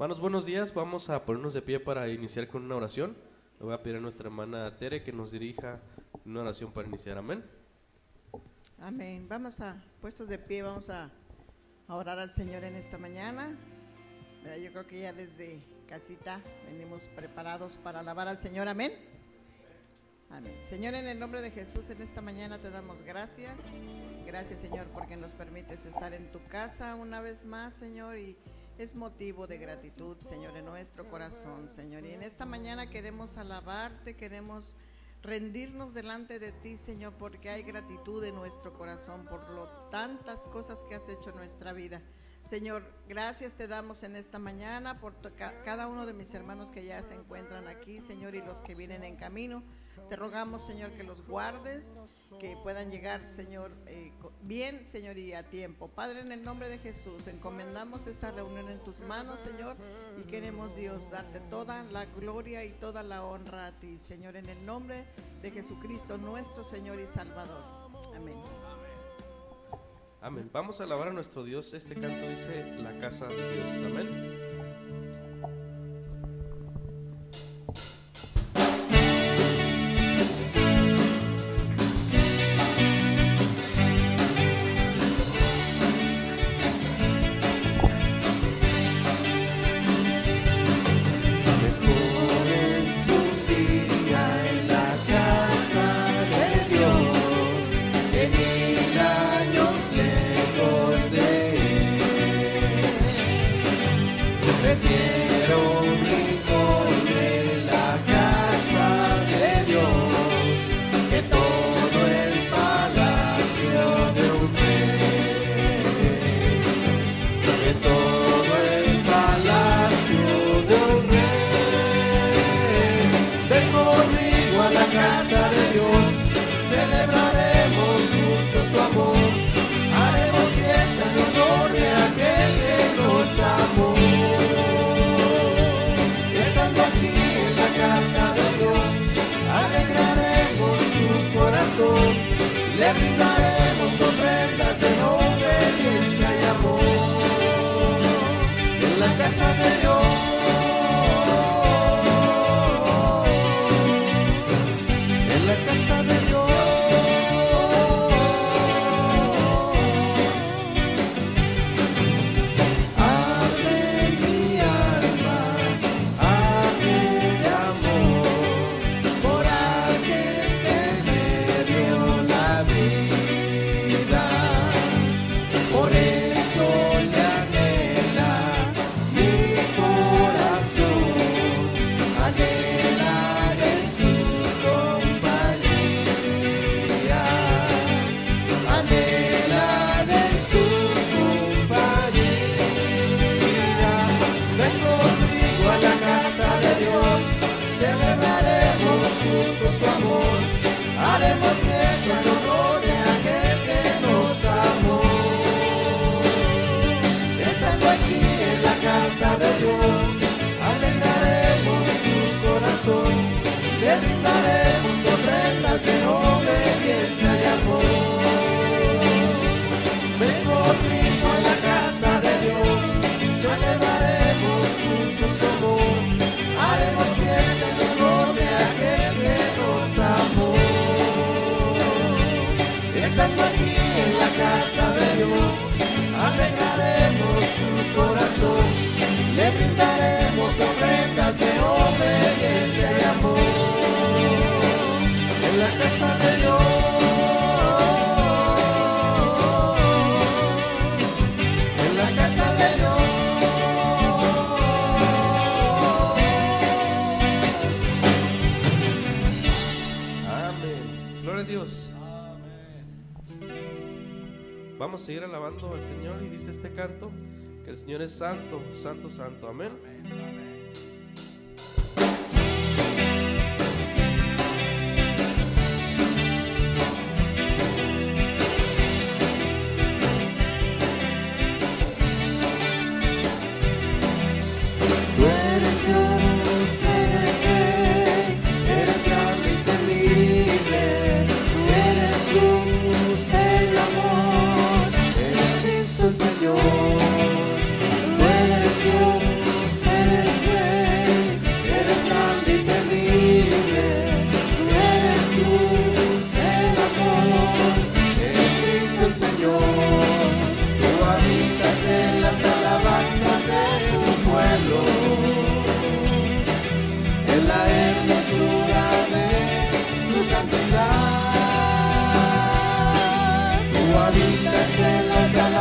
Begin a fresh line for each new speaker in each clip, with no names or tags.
Hermanos, buenos días. Vamos a ponernos de pie para iniciar con una oración. Le voy a pedir a nuestra hermana Tere que nos dirija una oración para iniciar. Amén.
Amén. Puestos de pie, vamos a orar al Señor en esta mañana. Yo creo que ya desde casita venimos preparados para alabar al Señor. Amén. Amén. Señor, en el nombre de Jesús, en esta mañana te damos gracias. Gracias, Señor, porque nos permites estar en tu casa una vez más, Señor, y es motivo de gratitud, Señor, en nuestro corazón, Señor. Y en esta mañana queremos alabarte, queremos rendirnos delante de ti, Señor, porque hay gratitud en nuestro corazón por tantas cosas que has hecho en nuestra vida. Señor, gracias te damos en esta mañana por cada uno de mis hermanos que ya se encuentran aquí, Señor, y los que vienen en camino. Te rogamos, Señor, que los guardes, que puedan llegar, Señor, bien, Señor, y a tiempo. Padre, en el nombre de Jesús, encomendamos esta reunión en tus manos, Señor, y queremos, Dios, darte toda la gloria y toda la honra a ti, Señor, en el nombre de Jesucristo, nuestro Señor y Salvador. Amén.
Amén. Vamos a alabar a nuestro Dios. Este canto dice: la casa de Dios. Amén.
Le brindaremos ofrendas de obediencia y amor en la casa de Dios, en la casa de Dios. Arde mi alma, arde de amor por aquel que me dio la vida. Por eso le anhela mi corazón, anhela de su compañía, anhela de su compañía. Ven conmigo a la casa de Dios, celebraremos juntos su amor, haremos fiesta en honor de aquel que nos amó. Estando aquí en la casa de Dios, alegraremos su corazón, le brindaremos ofrendas de obediencia y amor. Ven conmigo a la casa de Dios, celebraremos juntos su amor, haremos fiesta en honor de aquel que nos amó. Estando aquí en la casa de Dios, alegraremos su corazón, le brindaremos ofrendas de obediencia y amor en la casa de Dios, en la casa de Dios.
Amén. Gloria a Dios. Vamos a seguir alabando al Señor y dice este canto que el Señor es santo, santo, santo. Amén.
Tú eres Dios, eres Rey, eres grande y temible, eres luz, el amor, eres Cristo el Señor. Tú eres Dios,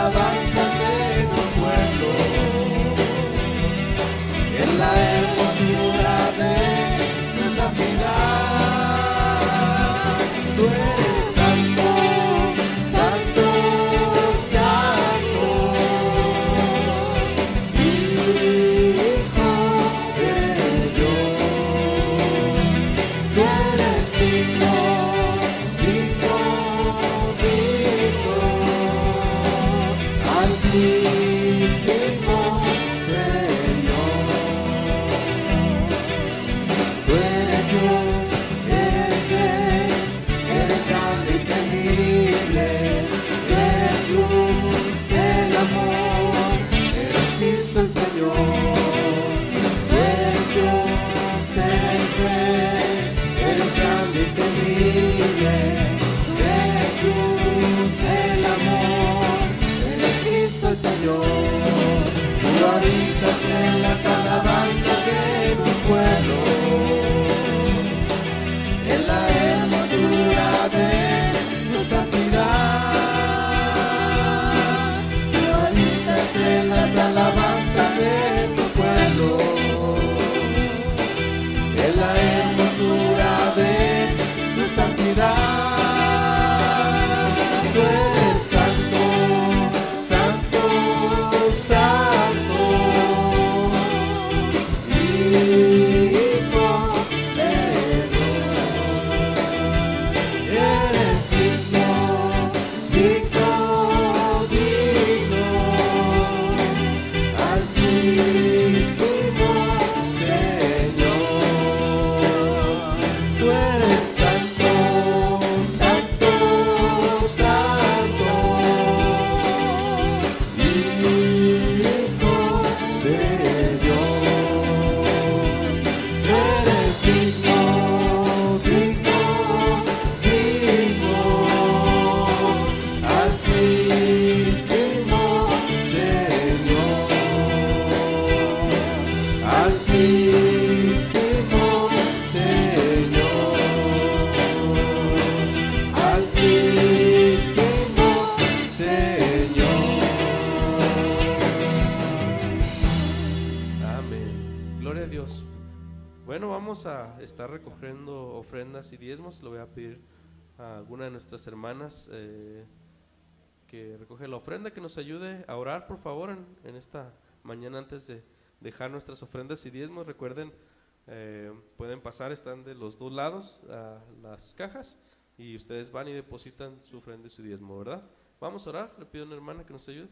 alabanzas de tu pueblo, en la hermosura de tu santidad. Tú eres santo, santo, santo, Hijo de Dios. Tú eres digno, digno, digno, altísimo Señor. Tú eres Dios, eres Rey, eres grande y temible, eres luz, el amor, eres Cristo el Señor. Tú eres Dios, eres Rey, eres grande y temible, eres luz, el amor, eres Cristo el Señor. Tú habitas en las alabanzas de tu pueblo, en la hermosura de tu santidad. Tú habitas en las alabanzas de tu pueblo, en la hermosura de tu santidad. Tú eres santo, santo, santo, Hijo de Dios. Eres digno, digno, digno, altísimo Señor. Tú eres santo, santo, santo, Hijo de Dios. Eres digno, digno, digno, altísimo Señor, altísimo Señor, altísimo Señor.
Amén. Gloria a Dios. Bueno, vamos a estar recogiendo ofrendas y diezmos. Le voy a pedir a alguna de nuestras hermanas que recoge la ofrenda, que nos ayude a orar, por favor, en esta mañana antes de dejar nuestras ofrendas y diezmos. Recuerden, pueden pasar, están de los dos lados a las cajas y ustedes van y depositan su ofrenda y su diezmo, ¿verdad? Vamos a orar. Le pido a una hermana que nos ayude.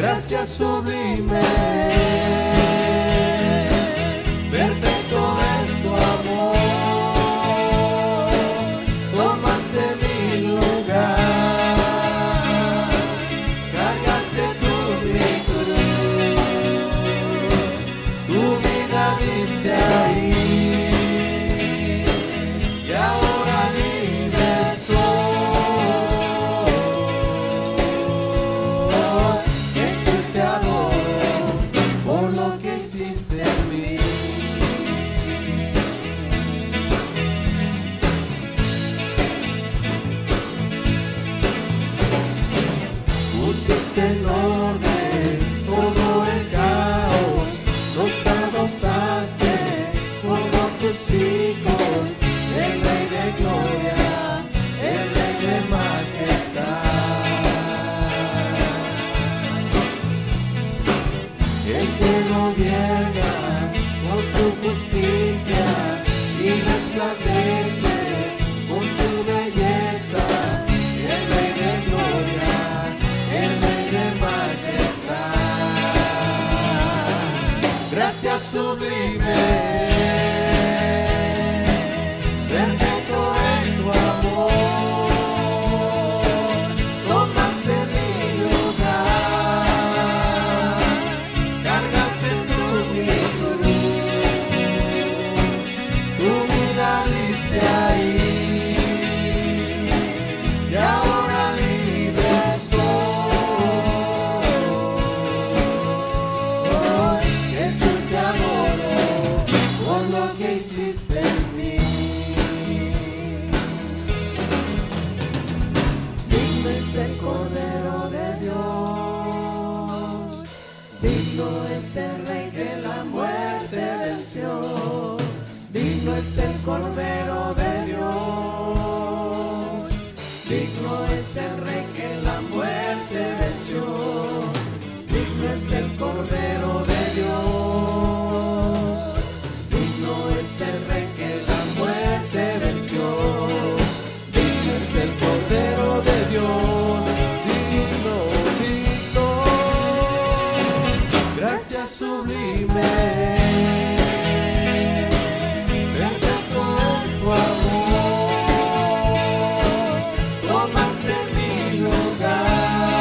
gracia sublime, perfecto es tu amor, tomaste mi lugar, cargaste tu mi cruz, tu resplandece con su belleza, el Rey de gloria, el Rey de majestad. Gracias sublime, perfecto es tu amor, tomaste mi lugar, cargaste tú mi cruz, tu vida diste ahí, y ahora libre soy. Jesús, te adoro por lo que hiciste en mí. Digno es el Cordero de Dios, digno es el Rey que la muerte venció, digno es el Cordero de Dios, digno es el Rey que la muerte venció, digno es el Cordero de Dios, digno es el Rey que la muerte venció, digno es el Cordero de Dios, digno, digno. Gracias sublime, perfecto es tu amor, tomaste mi lugar,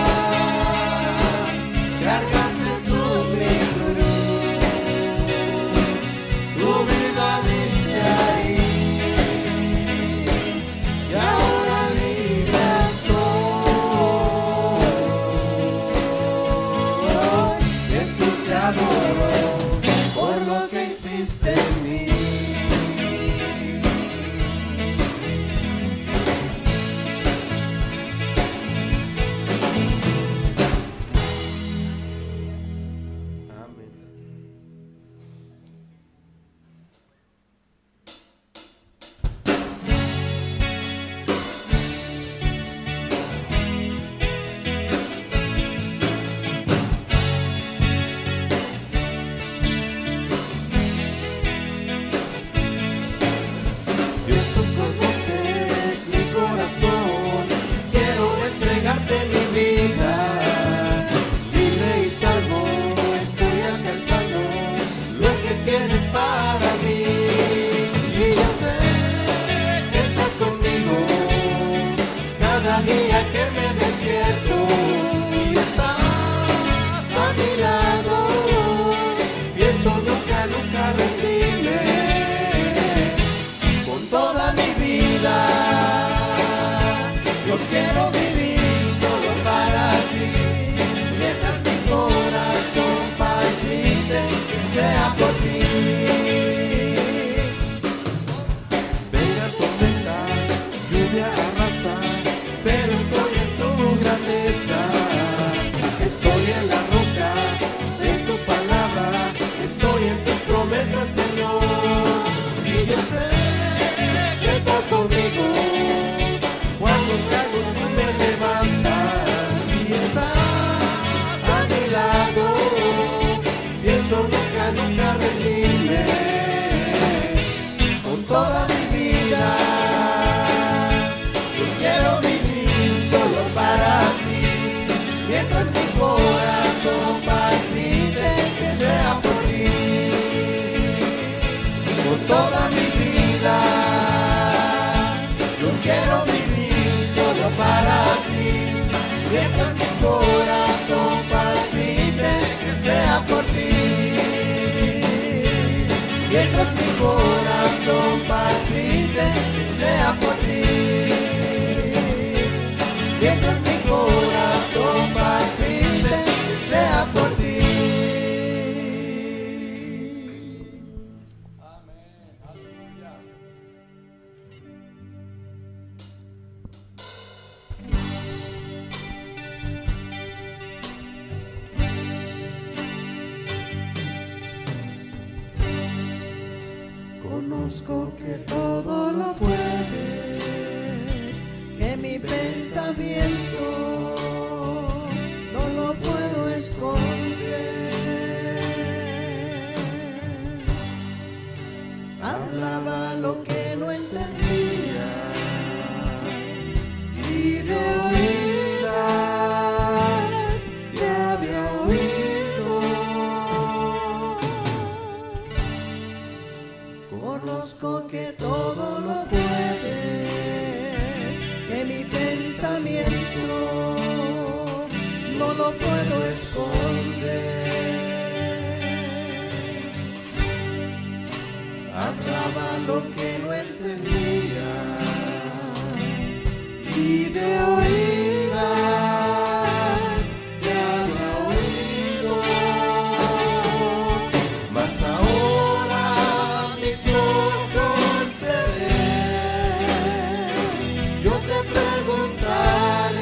cargaste tú mi cruz, tu vida diste ahí, y ahora libre soy. Jesús, te adoro por lo que hiciste en mí.
Amén.
Dios, tú conoces mi corazón, quiero entregarte mi vida, libre y salvo, estoy alcanzando lo que tienes para mí, y yo sé que estás conmigo cada día que me despierto, y estás a mi lado, y eso nunca, nunca rendirme. Con toda mi vida yo quiero vivir solo para ti, mientras mi corazón palpite, que sea por ti. Vengan tormentas, lluvia arrasa, pero estoy en tu grandeza, estoy en la roca de tu palabra, estoy en tus promesas, Señor, y yo sé que estás conmigo, cuando caigo tú me levantas, y estás a mi lado, pienso nunca, nunca rendirme, con toda mi vida, yo quiero vivir solo para ti, mientras mi corazón palpite, que sea por ti, con toda mi vida, yo quiero vivir solo para ti, mientras mi corazón palpite, que sea por ti, mientras mi corazón palpite, que sea por ti, mientras mi corazón palpite, que sea por ti. Conozco que todo lo puedes, que mi pensamiento no lo puedo esconder. Hablaba lo que no entendía, entendía, y de oídas te había oído. Conozco que todo lo puedes, que mi pensamiento no lo puedo esconder. Hablaba lo que no entendía, y de oídas te había oído. Mas ahora mis ojos te ven, yo te preguntaré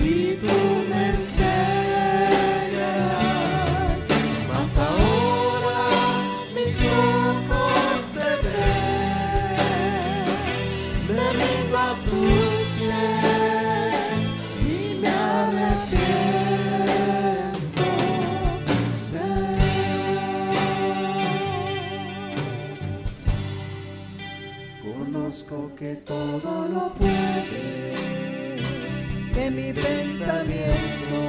y tú me enseñarás. Mas ahora mis ojos te ven, me rindo a tus pies y me arrepiento, Señor. Conozco que todo lo puedes, que mi pensamiento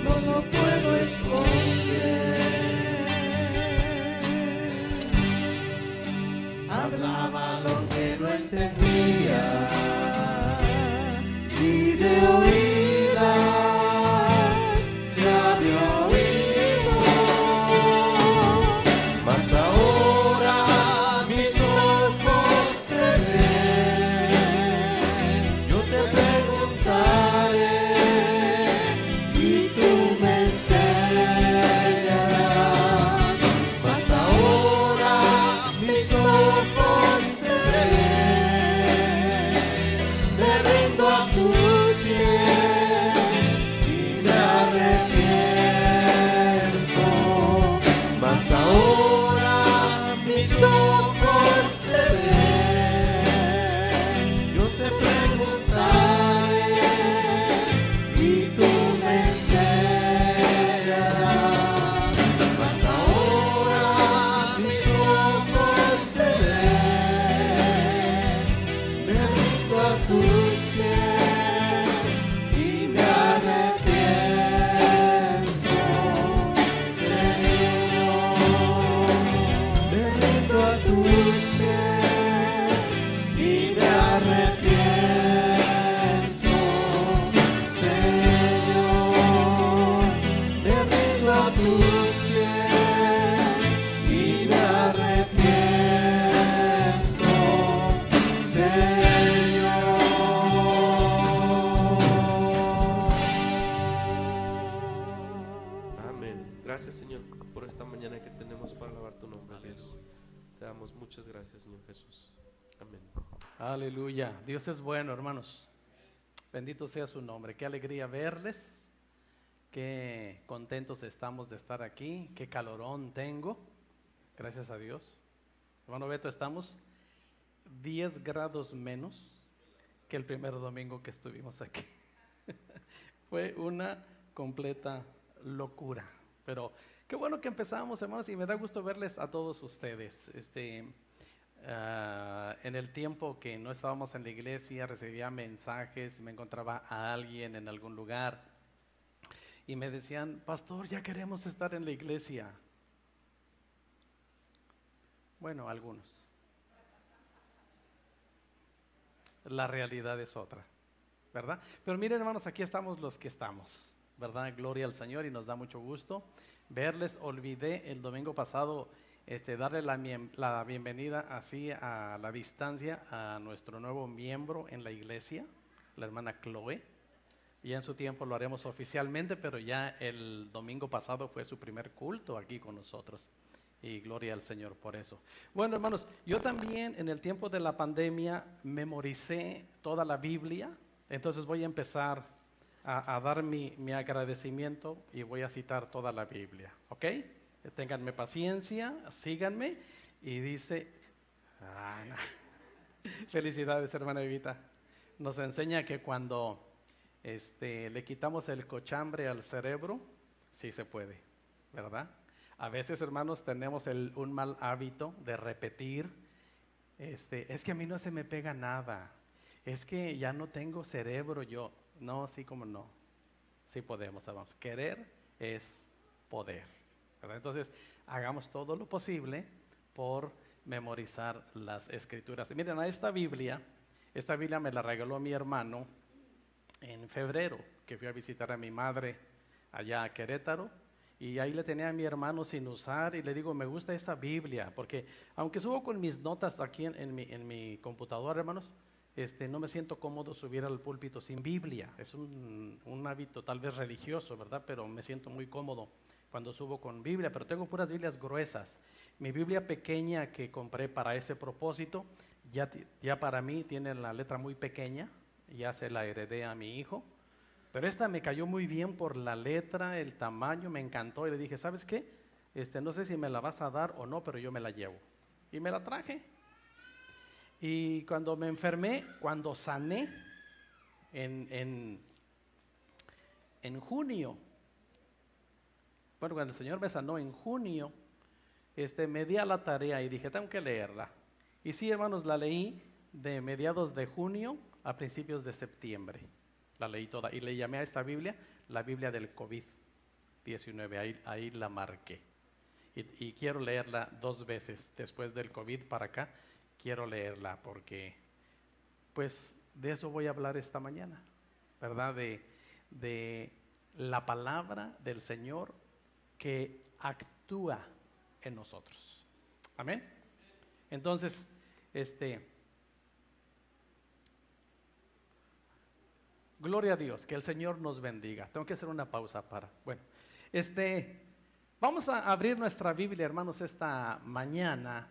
no lo puedo esconder. Hablaba lo que no entendía, y de oídas te había oído. Mas ahora mis ojos te ven, yo te preguntaré y tú me enseñarás. Mas ahora mis ojos te ven, me rindo a tus pies y me arrepiento. Mas ahora mis ojos te ven, yo te preguntaré y tú me enseñarás. Mas ahora mis ojos te ven, me rindo a tus pies y me arrepiento, Señor. Me rindo a tus pies y me arrepiento, Señor. Me rindo a tus pies y me arrepiento, Señor.
Amén. Gracias, Señor, por esta mañana que tenemos para alabar tu nombre, Dios. Te damos muchas gracias, Señor Jesús. Amén.
Aleluya. Dios es bueno, hermanos. Bendito sea su nombre. Qué alegría verles. Qué contentos estamos de estar aquí. Qué calorón tengo. Gracias a Dios. Hermano Beto, estamos 10 grados menos que el primer domingo que estuvimos aquí. Fue una completa locura. Pero qué bueno que empezamos, hermanos, y me da gusto verles a todos ustedes. En el tiempo que no estábamos en la iglesia, recibía mensajes, me encontraba a alguien en algún lugar y me decían: pastor, ya queremos estar en la iglesia. Bueno, algunos. La realidad es otra, ¿verdad? Pero miren, hermanos, aquí estamos los que estamos, ¿verdad? Gloria al Señor, y nos da mucho gusto verles. Olvidé el domingo pasado darle la bienvenida así a la distancia a nuestro nuevo miembro en la iglesia, la hermana Chloe. Ya en su tiempo lo haremos oficialmente, pero ya el domingo pasado fue su primer culto aquí con nosotros. Y gloria al Señor por eso. Bueno, hermanos, yo también en el tiempo de la pandemia memoricé toda la Biblia. Entonces voy a empezar a dar mi agradecimiento y voy a citar toda la Biblia, ¿ok? Ténganme paciencia, síganme. Y dice, no. Felicidades, hermana Evita. Nos enseña que cuando le quitamos el cochambre al cerebro, sí se puede, ¿verdad? A veces, hermanos, tenemos un mal hábito de repetir, es que a mí no se me pega nada, es que ya no tengo cerebro yo. No, así como no, sí podemos, hermanos. Querer es poder, ¿verdad? Entonces, hagamos todo lo posible por memorizar las escrituras. Y miren, esta Biblia me la regaló mi hermano en febrero, que fui a visitar a mi madre allá a Querétaro, y ahí le tenía a mi hermano sin usar, y le digo, me gusta esta Biblia, porque aunque subo con mis notas aquí en mi computadora, hermanos, no me siento cómodo subir al púlpito sin Biblia. Es un hábito tal vez religioso, ¿verdad? Pero me siento muy cómodo cuando subo con Biblia, pero tengo puras Biblias gruesas. Mi Biblia pequeña que compré para ese propósito, ya para mí tiene la letra muy pequeña, ya se la heredé a mi hijo, pero esta me cayó muy bien por la letra, el tamaño, me encantó, y le dije, ¿sabes qué? No sé si me la vas a dar o no, pero yo me la llevo. Y me la traje. Y cuando me enfermé, cuando sané, en junio, bueno, cuando el Señor me sanó en junio, me di a la tarea y dije, tengo que leerla. Y sí, hermanos, la leí de mediados de junio a principios de septiembre. La leí toda y le llamé a esta Biblia la Biblia del COVID-19, ahí la marqué. Y quiero leerla 2 veces después del COVID para acá. Quiero leerla porque, pues, de eso voy a hablar esta mañana, ¿verdad? De la palabra del Señor que actúa en nosotros. Amén. Entonces, gloria a Dios, que el Señor nos bendiga. Tengo que hacer una pausa vamos a abrir nuestra Biblia, hermanos, esta mañana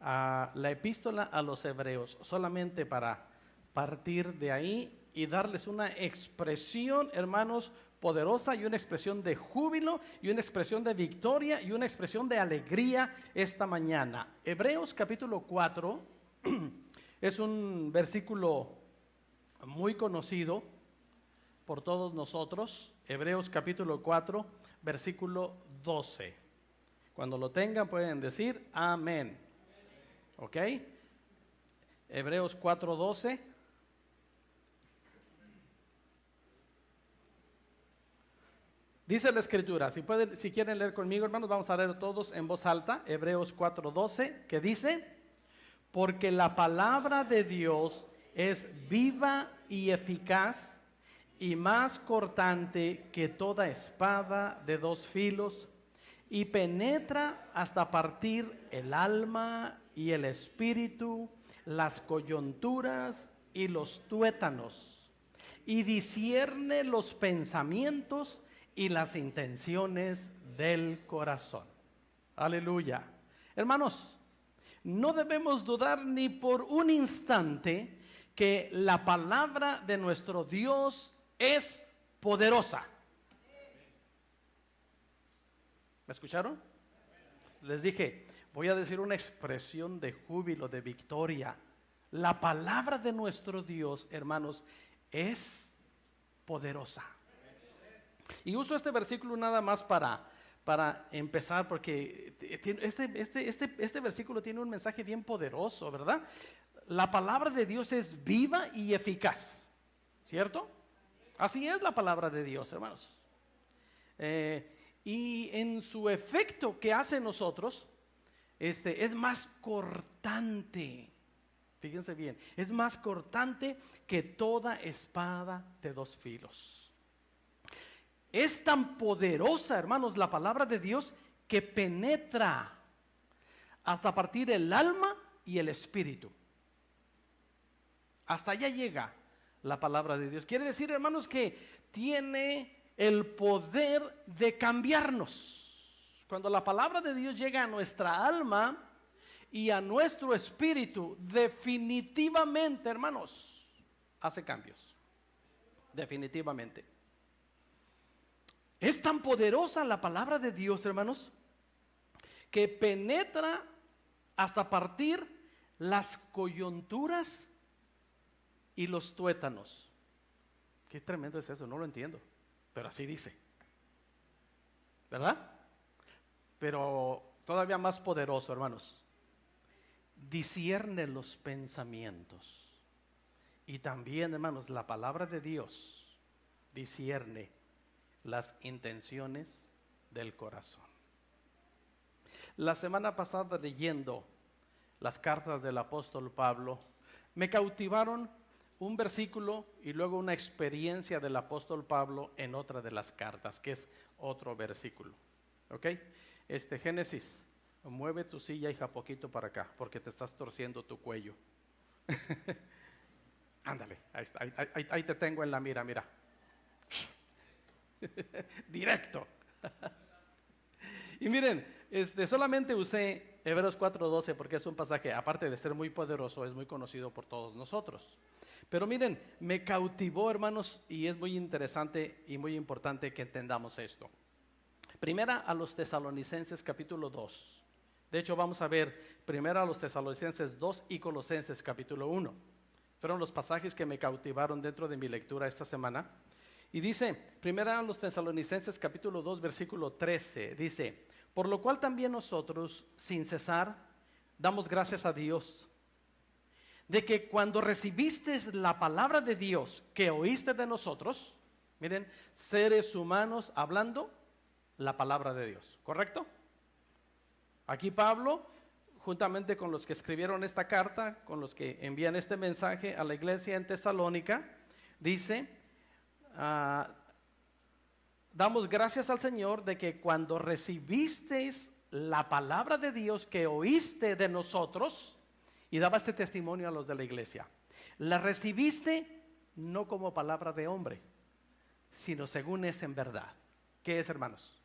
a la epístola a los Hebreos, solamente para partir de ahí y darles una expresión, hermanos, poderosa, y una expresión de júbilo, y una expresión de victoria, y una expresión de alegría esta mañana. Hebreos capítulo 4 es un versículo muy conocido por todos nosotros. Hebreos capítulo 4, versículo 12. Cuando lo tengan pueden decir amén. ¿Ok? Hebreos 4, 12. Dice la Escritura, si quieren leer conmigo, hermanos, vamos a leer todos en voz alta. Hebreos 4, 12, que dice, porque la palabra de Dios es viva y eficaz y más cortante que toda espada de 2 filos y penetra hasta partir el alma y el espíritu, las coyunturas y los tuétanos, y discierne los pensamientos y las intenciones del corazón. Aleluya. Hermanos, no debemos dudar ni por un instante que la palabra de nuestro Dios es poderosa. ¿Me escucharon? Les dije, voy a decir una expresión de júbilo, de victoria. La palabra de nuestro Dios, hermanos, es poderosa. Y uso este versículo nada más para empezar, porque este versículo tiene un mensaje bien poderoso, ¿verdad? La palabra de Dios es viva y eficaz, ¿cierto? Así es la palabra de Dios, hermanos. Y en su efecto que hace en nosotros, es más cortante. Fíjense bien, es más cortante que toda espada de 2 filos. Es tan poderosa, hermanos, la palabra de Dios que penetra hasta partir el alma y el espíritu. Hasta allá llega la palabra de Dios. Quiere decir, hermanos, que tiene el poder de cambiarnos. Cuando la palabra de Dios llega a nuestra alma y a nuestro espíritu, definitivamente, hermanos, hace cambios. Definitivamente. Es tan poderosa la palabra de Dios, hermanos, que penetra hasta partir las coyunturas y los tuétanos. Qué tremendo es eso, no lo entiendo, pero así dice, ¿verdad? pero todavía más poderoso, hermanos. Discierne los pensamientos. Y también, hermanos, la palabra de Dios discierne las intenciones del corazón. La semana pasada, leyendo las cartas del apóstol Pablo, me cautivaron un versículo y luego una experiencia del apóstol Pablo en otra de las cartas, que es otro versículo. ¿Ok? Génesis, mueve tu silla, hija, poquito para acá, porque te estás torciendo tu cuello. Ándale, ahí está, ahí te tengo en la mira, mira. Directo. Y miren, solamente usé Hebreos 4:12 porque es un pasaje, aparte de ser muy poderoso, es muy conocido por todos nosotros. Pero miren, me cautivó, hermanos, y es muy interesante y muy importante que entendamos esto. Primera a los Tesalonicenses capítulo 2. De hecho, vamos a ver primero a los Tesalonicenses 2 y Colosenses capítulo 1. Fueron los pasajes que me cautivaron dentro de mi lectura esta semana. Y dice, primero a los Tesalonicenses capítulo 2, versículo 13, dice: por lo cual también nosotros, sin cesar, damos gracias a Dios, de que cuando recibiste la palabra de Dios que oíste de nosotros, miren, seres humanos hablando la palabra de Dios, ¿correcto? Aquí Pablo, juntamente con los que escribieron esta carta, con los que envían este mensaje a la iglesia en Tesalónica, dice: damos gracias al Señor de que cuando recibisteis la palabra de Dios que oíste de nosotros, y daba este testimonio a los de la iglesia, la recibiste no como palabra de hombre, sino según es en verdad. ¿Qué es, hermanos?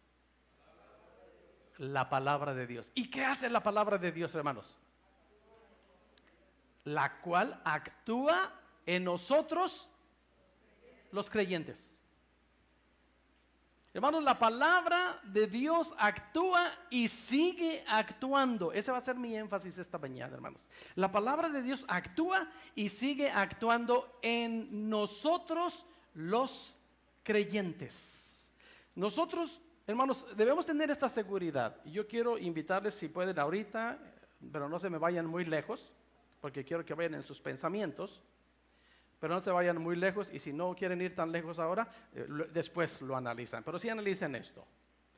La palabra de Dios. ¿Y qué hace la palabra de Dios, hermanos? La cual actúa en nosotros, los creyentes. Hermanos, la palabra de Dios actúa y sigue actuando. Ese va a ser mi énfasis esta mañana, hermanos. La palabra de Dios actúa y sigue actuando en nosotros, los creyentes. Nosotros, hermanos, debemos tener esta seguridad. Y yo quiero invitarles, si pueden ahorita, pero no se me vayan muy lejos, porque quiero que vayan en sus pensamientos. Pero no se vayan muy lejos, y si no quieren ir tan lejos ahora, después lo analizan. Pero sí analicen esto.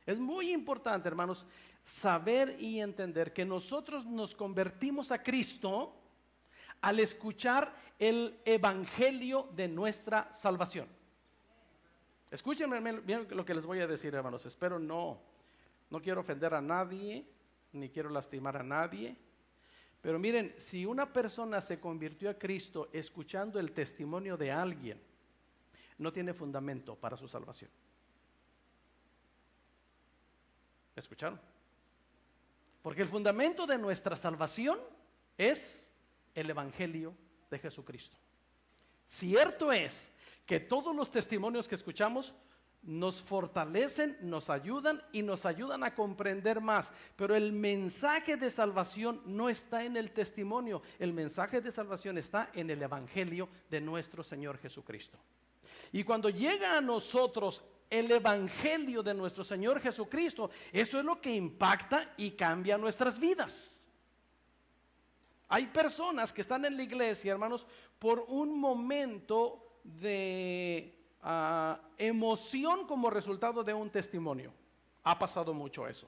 Es muy importante, hermanos, saber y entender que nosotros nos convertimos a Cristo al escuchar el evangelio de nuestra salvación. Escúchenme bien lo que les voy a decir, hermanos. Espero no quiero ofender a nadie, ni quiero lastimar a nadie. Pero miren, si una persona se convirtió a Cristo escuchando el testimonio de alguien, no tiene fundamento para su salvación. ¿Escucharon? Porque el fundamento de nuestra salvación es el evangelio de Jesucristo. Cierto es que todos los testimonios que escuchamos nos fortalecen, nos ayudan y nos ayudan a comprender más. Pero el mensaje de salvación no está en el testimonio. El mensaje de salvación está en el evangelio de nuestro Señor Jesucristo. Y cuando llega a nosotros el evangelio de nuestro Señor Jesucristo, eso es lo que impacta y cambia nuestras vidas. Hay personas que están en la iglesia, hermanos, por un momento de emoción como resultado de un testimonio. Ha pasado mucho eso.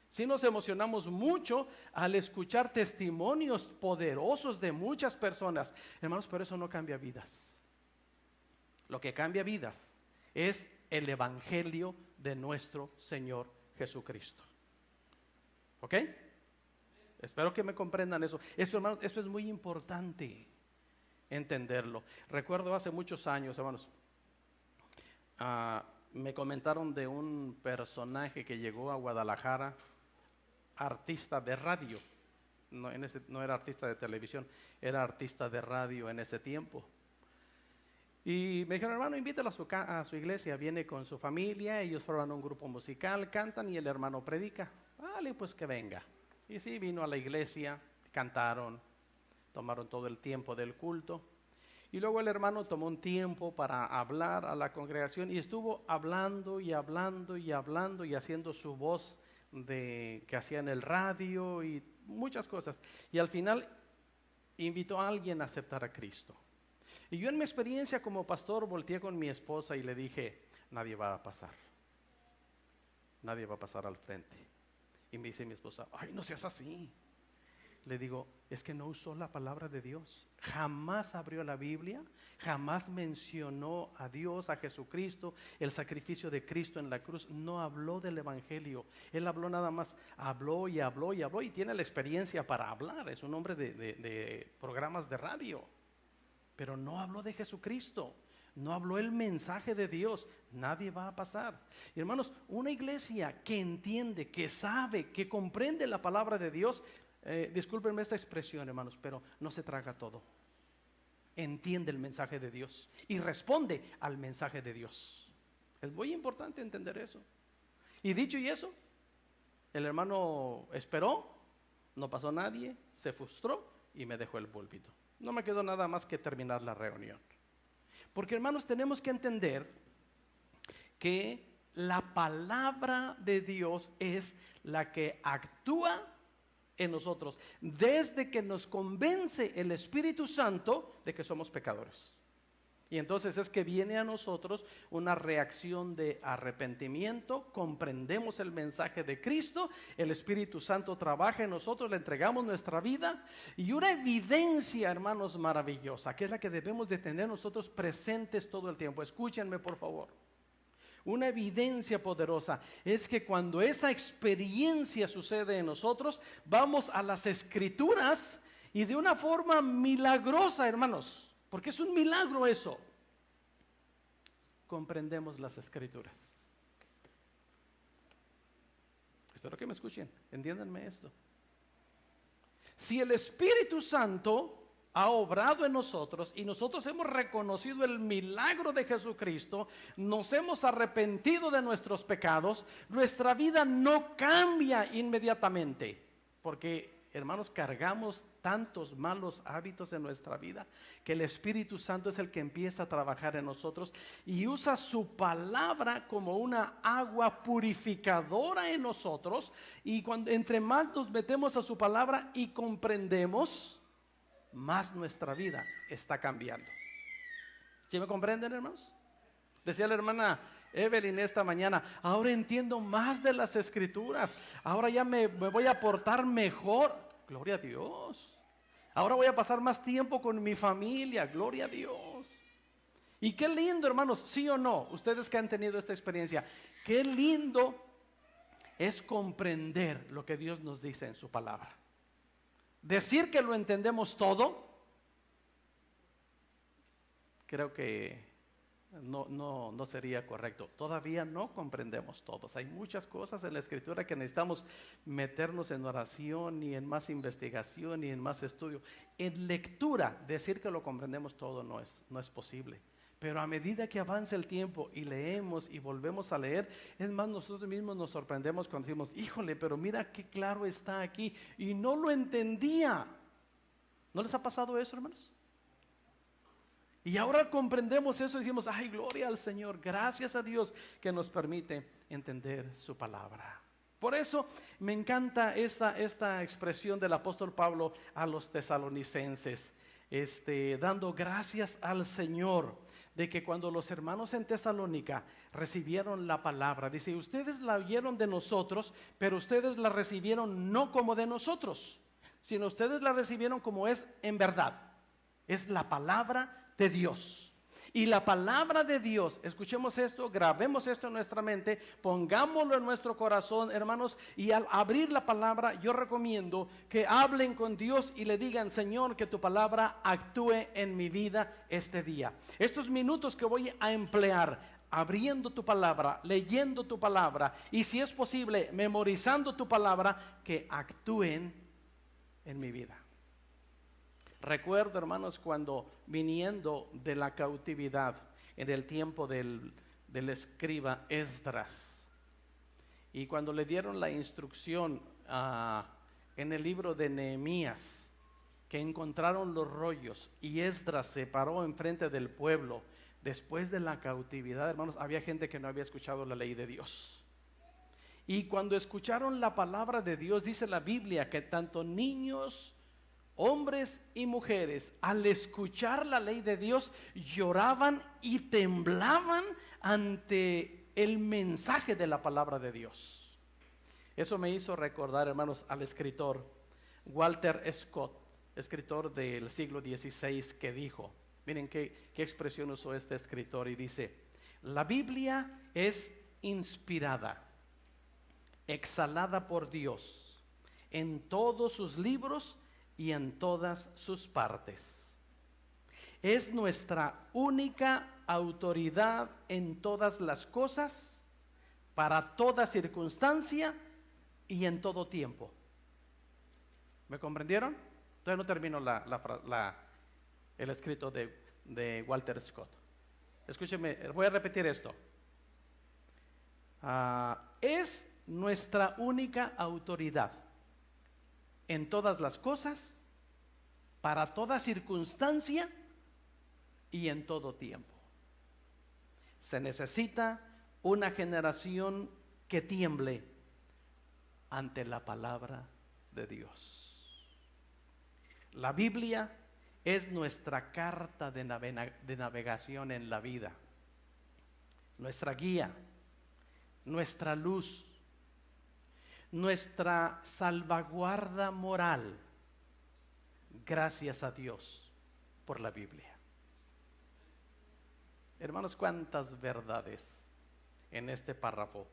Sí nos emocionamos mucho al escuchar testimonios poderosos de muchas personas, hermanos, pero eso no cambia vidas. Lo que cambia vidas es el evangelio de nuestro Señor Jesucristo. ¿Ok? Espero que me comprendan eso. Esto, hermanos, eso es muy importante entenderlo. Recuerdo hace muchos años, hermanos, me comentaron de un personaje que llegó a Guadalajara, artista de radio. No era artista de televisión, era artista de radio en ese tiempo. Y me dijeron: hermano, invítalo a su iglesia. Viene con su familia, ellos forman un grupo musical, cantan y el hermano predica. Vale, pues que venga. Y sí, vino a la iglesia, cantaron, tomaron todo el tiempo del culto. Y luego el hermano tomó un tiempo para hablar a la congregación y estuvo hablando y hablando y hablando y haciendo su voz que hacía en el radio y muchas cosas. Y al final invitó a alguien a aceptar a Cristo. Y yo en mi experiencia como pastor volteé con mi esposa y le dije, nadie va a pasar. Nadie va a pasar al frente. Y me dice mi esposa, ay, no seas así. Le digo, es que no usó la palabra de Dios. Jamás abrió la Biblia, jamás mencionó a Dios, a Jesucristo, el sacrificio de Cristo en la cruz. No habló del Evangelio. Él habló nada más, habló y habló y habló y tiene la experiencia para hablar. Es un hombre de programas de radio. Pero no habló de Jesucristo. No habló el mensaje de Dios. Nadie va a pasar. Y hermanos, una iglesia que entiende, que sabe, que comprende la palabra de Dios, discúlpenme esta expresión, hermanos, pero no se traga todo. Entiende el mensaje de Dios y responde al mensaje de Dios. Es muy importante entender eso. Y dicho y eso, el hermano esperó, no pasó nadie, se frustró y me dejó el púlpito. No me quedó nada más que terminar la reunión. Porque, hermanos, tenemos que entender que la palabra de Dios es la que actúa en nosotros desde que nos convence el Espíritu Santo de que somos pecadores. Y entonces es que viene a nosotros una reacción de arrepentimiento, comprendemos el mensaje de Cristo, el Espíritu Santo trabaja en nosotros, le entregamos nuestra vida y una evidencia, hermanos, maravillosa, que es la que debemos de tener nosotros presentes todo el tiempo. Escúchenme, por favor. Una evidencia poderosa es que cuando esa experiencia sucede en nosotros, vamos a las Escrituras y de una forma milagrosa, hermanos, porque es un milagro eso, comprendemos las Escrituras. Espero que me escuchen, entiéndanme esto. Si el Espíritu Santo ha obrado en nosotros y nosotros hemos reconocido el milagro de Jesucristo, nos hemos arrepentido de nuestros pecados, nuestra vida no cambia inmediatamente, porque, hermanos, cargamos tantos malos hábitos en nuestra vida que el Espíritu Santo es el que empieza a trabajar en nosotros y usa su palabra como una agua purificadora en nosotros, y entre más nos metemos a su palabra y comprendemos, más nuestra vida está cambiando. ¿Sí me comprenden, hermanos? Decía la hermana Evelyn esta mañana, ahora entiendo más de las Escrituras, ahora ya me voy a portar mejor. Gloria a Dios. Ahora voy a pasar más tiempo con mi familia. Gloria a Dios. Y qué lindo, hermanos, sí o no, ustedes que han tenido esta experiencia, qué lindo es comprender lo que Dios nos dice en su palabra. Decir que lo entendemos todo, creo que no sería correcto. Todavía no comprendemos todos. Hay muchas cosas en la Escritura que necesitamos meternos en oración y en más investigación y en más estudio. En lectura, decir que lo comprendemos todo no es posible. Pero a medida que avanza el tiempo y leemos y volvemos a leer, es más, nosotros mismos nos sorprendemos cuando decimos, híjole, pero mira qué claro está aquí y no lo entendía. ¿No les ha pasado eso, hermanos? Y ahora comprendemos eso y decimos, ay, gloria al Señor, gracias a Dios que nos permite entender su palabra. Por eso me encanta esta expresión del apóstol Pablo a los tesalonicenses, dando gracias al Señor de que cuando los hermanos en Tesalónica recibieron la palabra, dice, ustedes la oyeron de nosotros, pero ustedes la recibieron no como de nosotros, sino ustedes la recibieron como es en verdad. Es la palabra de Dios. Y la palabra de Dios, escuchemos esto, grabemos esto en nuestra mente, pongámoslo en nuestro corazón, hermanos, y al abrir la palabra, yo recomiendo que hablen con Dios y le digan, Señor, que tu palabra actúe en mi vida este día. Estos minutos que voy a emplear abriendo tu palabra, leyendo tu palabra, y si es posible, memorizando tu palabra, que actúen en mi vida. Recuerdo, hermanos, cuando viniendo de la cautividad en el tiempo del escriba Esdras, y cuando le dieron la instrucción en el libro de Nehemías, que encontraron los rollos y Esdras se paró enfrente del pueblo después de la cautividad, hermanos, había gente que no había escuchado la ley de Dios. Y cuando escucharon la palabra de Dios, dice la Biblia que tanto niños, hombres y mujeres, al escuchar la ley de Dios, lloraban y temblaban ante el mensaje de la palabra de Dios. Eso me hizo recordar, hermanos, al escritor Walter Scott, escritor del siglo XVI, que dijo, miren qué expresión usó este escritor, y dice: la Biblia es inspirada, exhalada por Dios en todos sus libros y en todas sus partes. Es nuestra única autoridad en todas las cosas, para toda circunstancia y en todo tiempo. ¿Me comprendieron? Todavía no termino el escrito de Walter Scott. Escúcheme, voy a repetir esto. Es nuestra única autoridad en todas las cosas, para toda circunstancia y en todo tiempo. Se necesita una generación que tiemble ante la palabra de Dios. La Biblia es nuestra carta de navegación en la vida, nuestra guía, nuestra luz, nuestra salvaguarda moral. Gracias a Dios por la Biblia. Hermanos, cuántas verdades en este párrafo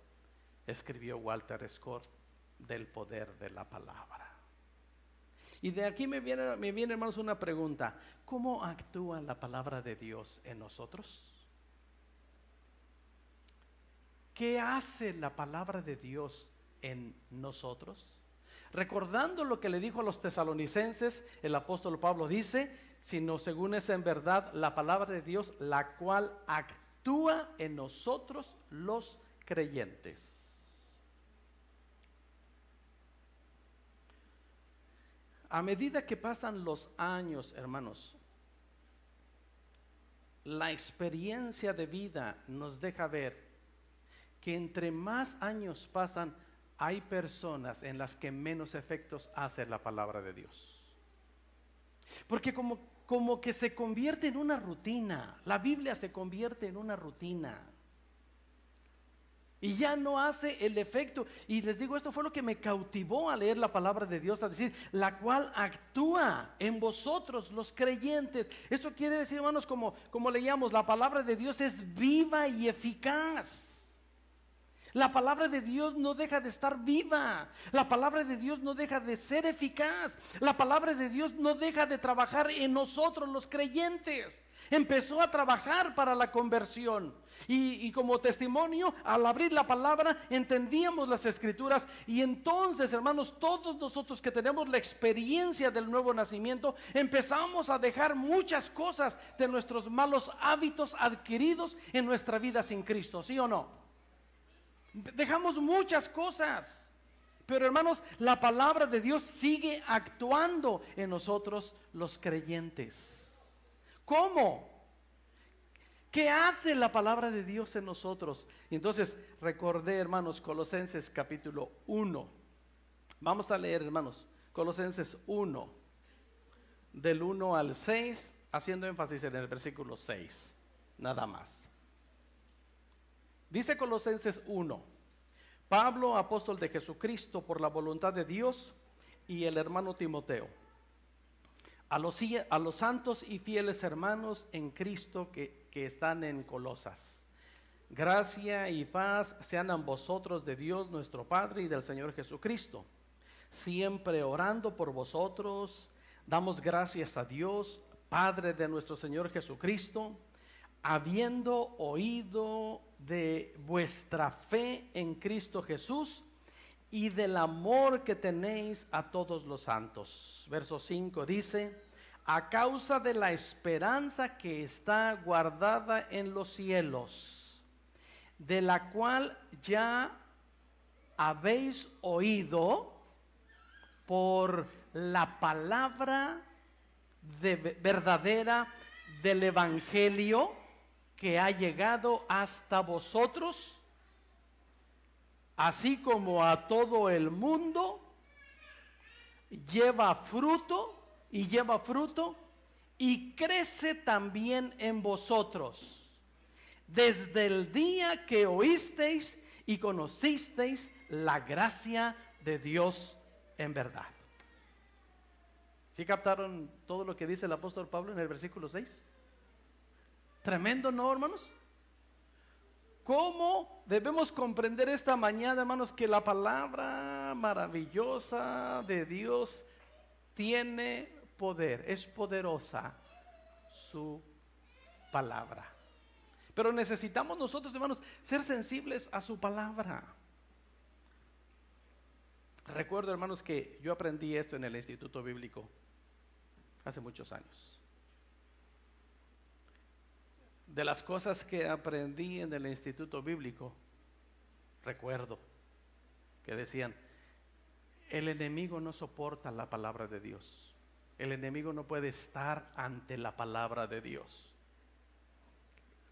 escribió Walter Scott del poder de la palabra. Y de aquí me viene, hermanos, una pregunta: ¿cómo actúa la palabra de Dios en nosotros? ¿Qué hace la palabra de Dios en nosotros? Recordando lo que le dijo a los tesalonicenses, el apóstol Pablo dice: sino según es en verdad la palabra de Dios, la cual actúa en nosotros los creyentes. A medida que pasan los años, hermanos, la experiencia de vida nos deja ver que entre más años pasan, hay personas en las que menos efectos hace la palabra de Dios. Porque como que se convierte en una rutina. La Biblia se convierte en una rutina. Y ya no hace el efecto. Y les digo, esto fue lo que me cautivó a leer la palabra de Dios, a decir, la cual actúa en vosotros los creyentes. Esto quiere decir, hermanos, como leíamos, la palabra de Dios es viva y eficaz. La palabra de Dios no deja de estar viva. La palabra de Dios no deja de ser eficaz. La palabra de Dios no deja de trabajar en nosotros los creyentes. Empezó a trabajar para la conversión. Y como testimonio, al abrir la palabra, entendíamos las escrituras. Y entonces, hermanos, todos nosotros que tenemos la experiencia del nuevo nacimiento, empezamos a dejar muchas cosas de nuestros malos hábitos adquiridos en nuestra vida sin Cristo, ¿sí o no? Dejamos muchas cosas, pero hermanos, la palabra de Dios sigue actuando en nosotros los creyentes. ¿Cómo? ¿Qué hace la palabra de Dios en nosotros? Y entonces recordé, hermanos, Colosenses capítulo 1. Vamos a leer, hermanos, Colosenses 1, del 1 al 6, haciendo énfasis en el versículo 6, nada más. Dice Colosenses 1: Pablo, apóstol de Jesucristo por la voluntad de Dios, y el hermano Timoteo, a los santos y fieles hermanos en Cristo que están en Colosas. Gracia y paz sean a vosotros de Dios nuestro Padre y del Señor Jesucristo. Siempre orando por vosotros, damos gracias a Dios, Padre de nuestro Señor Jesucristo, habiendo oído de vuestra fe en Cristo Jesús y del amor que tenéis a todos los santos. Verso 5 dice: a causa de la esperanza que está guardada en los cielos, de la cual ya habéis oído por la palabra verdadera del Evangelio, que ha llegado hasta vosotros, así como a todo el mundo, lleva fruto y crece también en vosotros, desde el día que oísteis y conocisteis la gracia de Dios en verdad. ¿Sí captaron todo lo que dice el apóstol Pablo en el versículo 6? Tremendo, ¿no, hermanos? ¿Cómo debemos comprender esta mañana, hermanos, que la palabra maravillosa de Dios tiene poder? Es poderosa su palabra. Pero necesitamos nosotros, hermanos, ser sensibles a su palabra. Recuerdo, hermanos, que yo aprendí esto en el Instituto Bíblico hace muchos años. De las cosas que aprendí en el Instituto Bíblico, recuerdo que decían, el enemigo no soporta la palabra de Dios. El enemigo no puede estar ante la palabra de Dios.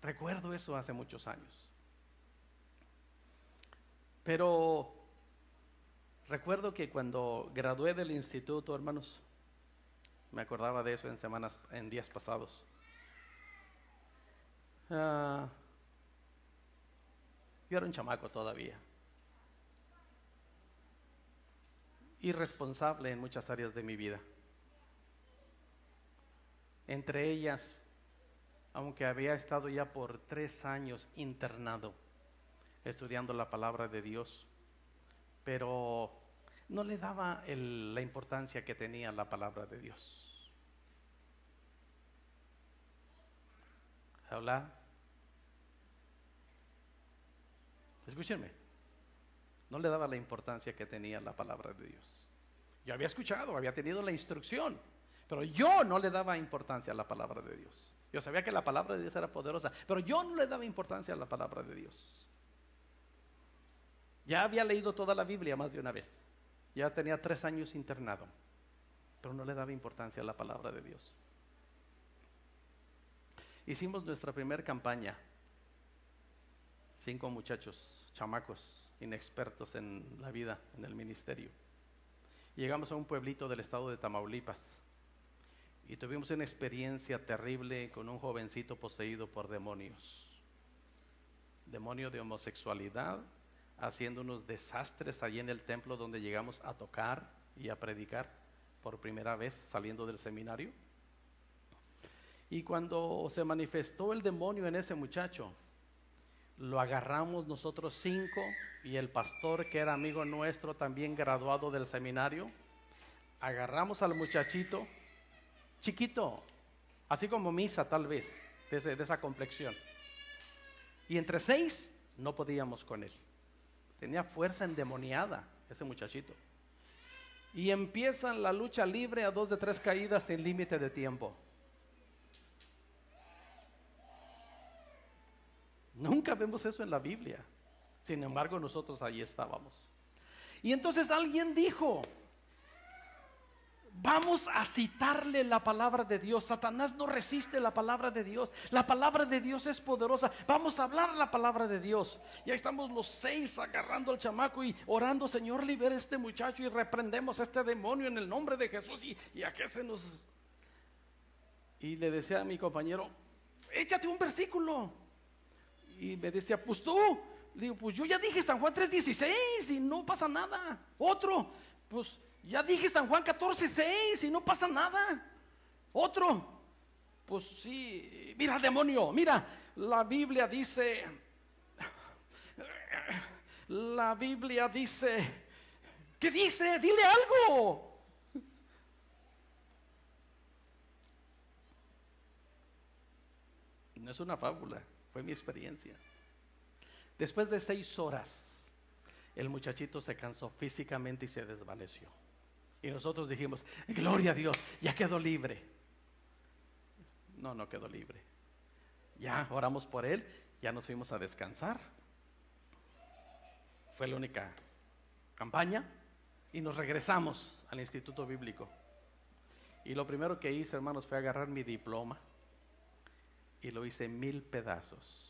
Recuerdo eso hace muchos años. Pero recuerdo que cuando gradué del instituto, hermanos, me acordaba de eso en días pasados. Yo era un chamaco todavía, irresponsable en muchas áreas de mi vida. Entre ellas, aunque había estado ya por 3 años internado, estudiando la palabra de Dios, pero no le daba la importancia que tenía la palabra de Dios. ¿Habla? Escúchenme. No le daba la importancia que tenía la palabra de Dios. Yo había escuchado, había tenido la instrucción, pero yo no le daba importancia a la palabra de Dios. Yo sabía que la palabra de Dios era poderosa, pero yo no le daba importancia a la palabra de Dios. Ya había leído toda la Biblia más de una vez. Ya tenía 3 años internado, pero no le daba importancia a la palabra de Dios. Hicimos nuestra primera campaña. 5 muchachos, chamacos, inexpertos en la vida, en el ministerio. Llegamos a un pueblito del estado de Tamaulipas y tuvimos una experiencia terrible con un jovencito poseído por demonios. Demonio de homosexualidad, haciendo unos desastres allí en el templo donde llegamos a tocar y a predicar por primera vez saliendo del seminario. Y cuando se manifestó el demonio en ese muchacho, lo agarramos nosotros 5 y el pastor, que era amigo nuestro, también graduado del seminario. Agarramos al muchachito, chiquito, así como Misa tal vez, de esa complexión. Y entre 6 no podíamos con él. Tenía fuerza endemoniada ese muchachito. Y empieza la lucha libre a 2 de 3 caídas sin límite de tiempo. Nunca vemos eso en la Biblia. Sin embargo, nosotros allí estábamos. Y entonces alguien dijo, vamos a citarle la palabra de Dios. Satanás no resiste la palabra de Dios. La palabra de Dios es poderosa. Vamos a hablar la palabra de Dios. Y ahí estamos los 6 agarrando al chamaco y orando, Señor, libera a este muchacho y reprendemos a este demonio en el nombre de Jesús. Y a qué se nos... Y le decía a mi compañero, échate un versículo. Y me decía, pues tú. Le digo, pues yo ya dije San Juan 3:16 y no pasa nada. Otro, pues ya dije San Juan 14:6 y no pasa nada. Otro, pues sí, mira demonio, mira, la Biblia dice, ¿qué dice? Dile algo. No es una fábula, fue mi experiencia. Después de 6 horas, el muchachito se cansó físicamente y se desvaneció. Y nosotros dijimos, gloria a Dios, ya quedó libre. No quedó libre. Ya oramos por él, ya nos fuimos a descansar. Fue la única campaña y nos regresamos al Instituto Bíblico. Y lo primero que hice, hermanos, fue agarrar mi diploma y lo hice en 1000 pedazos.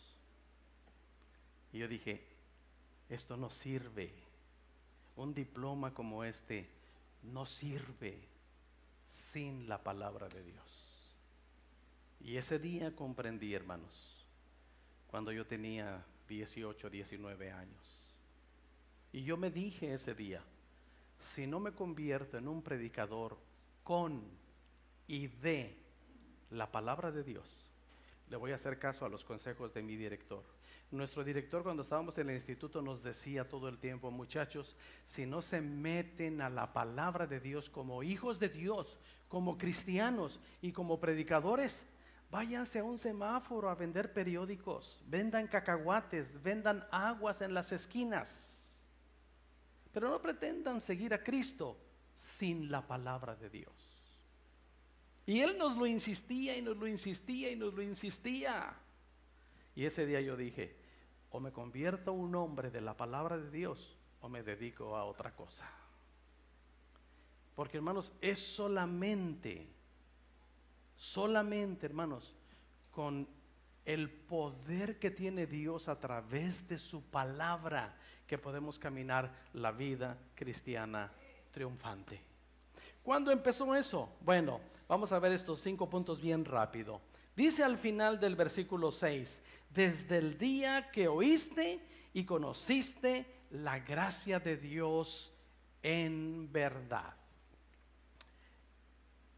Y yo dije, esto no sirve. Un diploma como este no sirve sin la palabra de Dios. Y ese día comprendí, hermanos, cuando yo tenía 18, 19 años. Y yo me dije ese día, si no me convierto en un predicador con y de la palabra de Dios, le voy a hacer caso a los consejos de mi director. Nuestro director, cuando estábamos en el instituto, nos decía todo el tiempo: muchachos, si no se meten a la palabra de Dios como hijos de Dios, como cristianos y como predicadores, váyanse a un semáforo a vender periódicos, vendan cacahuates, vendan aguas en las esquinas, pero no pretendan seguir a Cristo sin la palabra de Dios. Y él nos lo insistía y nos lo insistía y nos lo insistía. Y ese día yo dije: o me convierto un hombre de la palabra de Dios, o me dedico a otra cosa. Porque, hermanos, es solamente, hermanos, con el poder que tiene Dios a través de su palabra, que podemos caminar la vida cristiana triunfante. ¿Cuándo empezó eso? Bueno, vamos a ver estos 5 puntos bien rápido. Dice al final del versículo 6: desde el día que oíste y conociste la gracia de Dios en verdad.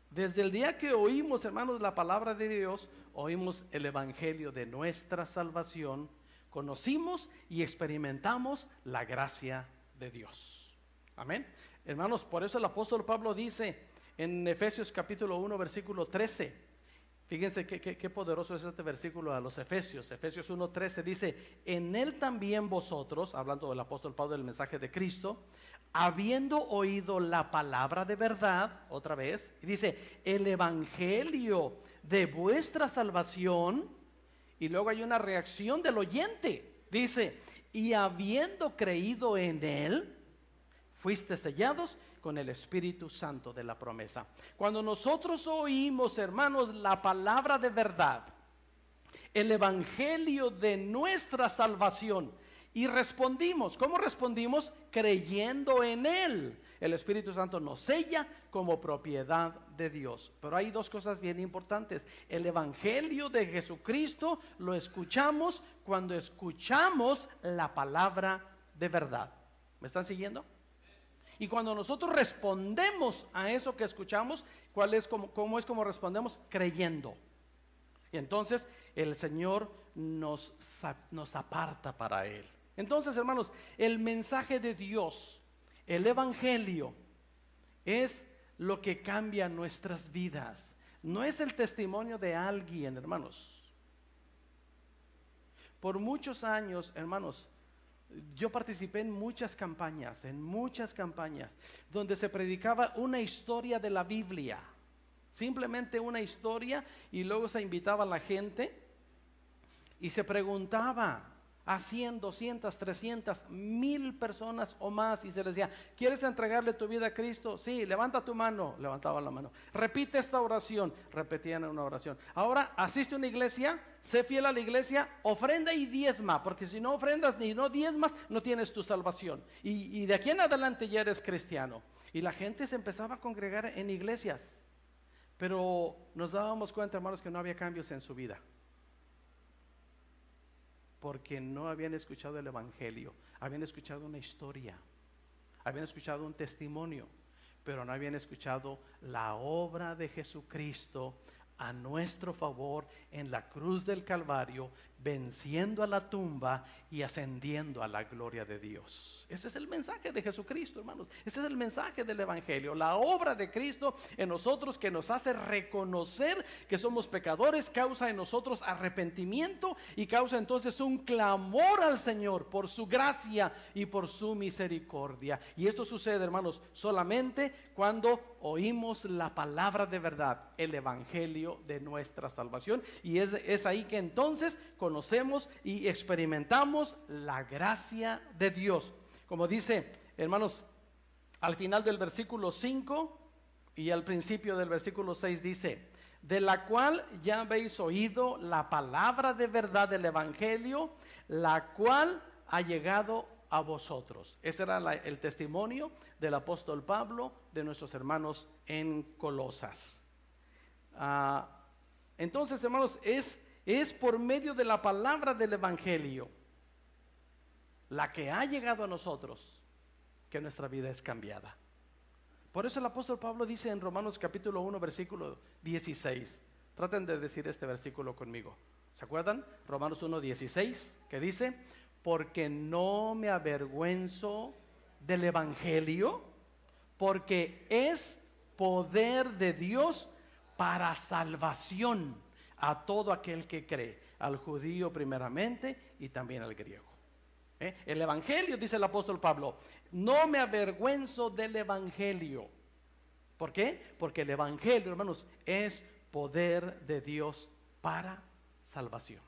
Desde el día que oímos, hermanos, la palabra de Dios, oímos el evangelio de nuestra salvación, conocimos y experimentamos la gracia de Dios. Amén. Hermanos, por eso el apóstol Pablo dice en Efesios capítulo 1, versículo 13, fíjense qué poderoso es este versículo a los Efesios. Efesios 1:13 dice: en él también vosotros, hablando del apóstol Pablo del mensaje de Cristo, habiendo oído la palabra de verdad, otra vez, y dice, el evangelio de vuestra salvación, y luego hay una reacción del oyente, dice, y habiendo creído en él, fuiste sellados con el Espíritu Santo de la promesa. Cuando nosotros oímos, hermanos, la palabra de verdad, el evangelio de nuestra salvación, y respondimos, ¿cómo respondimos? Creyendo en él. El Espíritu Santo nos sella como propiedad de Dios. Pero hay 2 cosas bien importantes. El evangelio de Jesucristo lo escuchamos cuando escuchamos la palabra de verdad. ¿Me están siguiendo? Y cuando nosotros respondemos a eso que escuchamos, ¿cómo es como respondemos? Creyendo. Y entonces el Señor nos aparta para él. Entonces, hermanos, el mensaje de Dios, el evangelio, es lo que cambia nuestras vidas. No es el testimonio de alguien, hermanos. Por muchos años, hermanos, yo participé en muchas campañas, donde se predicaba una historia de la Biblia. Simplemente una historia, y luego se invitaba a la gente y se preguntaba a 100, 200, 300, 1000 personas o más, y se les decía: ¿quieres entregarle tu vida a Cristo? Sí, levanta tu mano. Levantaban la mano. Repite esta oración. Repetían una oración. Ahora asiste a una iglesia, sé fiel a la iglesia, ofrenda y diezma, porque si no ofrendas ni no diezmas, no tienes tu salvación, y de aquí en adelante ya eres cristiano. Y la gente se empezaba a congregar en iglesias, pero nos dábamos cuenta, hermanos, que no había cambios en su vida, porque no habían escuchado el evangelio. Habían escuchado una historia, habían escuchado un testimonio, pero no habían escuchado la obra de Jesucristo a nuestro favor en la cruz del Calvario, venciendo a la tumba y ascendiendo a la gloria de Dios. Ese es el mensaje de Jesucristo, hermanos. Ese es el mensaje del evangelio, la obra de Cristo en nosotros, que nos hace reconocer que somos pecadores, causa en nosotros arrepentimiento y causa entonces un clamor al Señor por su gracia y por su misericordia. Y esto sucede, hermanos, solamente cuando oímos la palabra de verdad, el evangelio de nuestra salvación, y es ahí que entonces conocemos y experimentamos la gracia de Dios. Como dice, hermanos, al final del versículo 5 y al principio del versículo 6 dice: de la cual ya habéis oído la palabra de verdad del evangelio, la cual ha llegado a vosotros. Ese era el testimonio del apóstol Pablo de nuestros hermanos en Colosas. Entonces, hermanos, es por medio de la palabra del evangelio, la que ha llegado a nosotros, que nuestra vida es cambiada. Por eso el apóstol Pablo dice en Romanos capítulo 1 versículo 16, traten de decir este versículo conmigo, ¿se acuerdan? Romanos 1, 16, que dice: porque no me avergüenzo del evangelio, porque es poder de Dios para salvación a todo aquel que cree, al judío primeramente y también al griego. El evangelio, dice el apóstol Pablo, no me avergüenzo del evangelio. ¿Por qué? Porque el evangelio, hermanos, es poder de Dios para salvación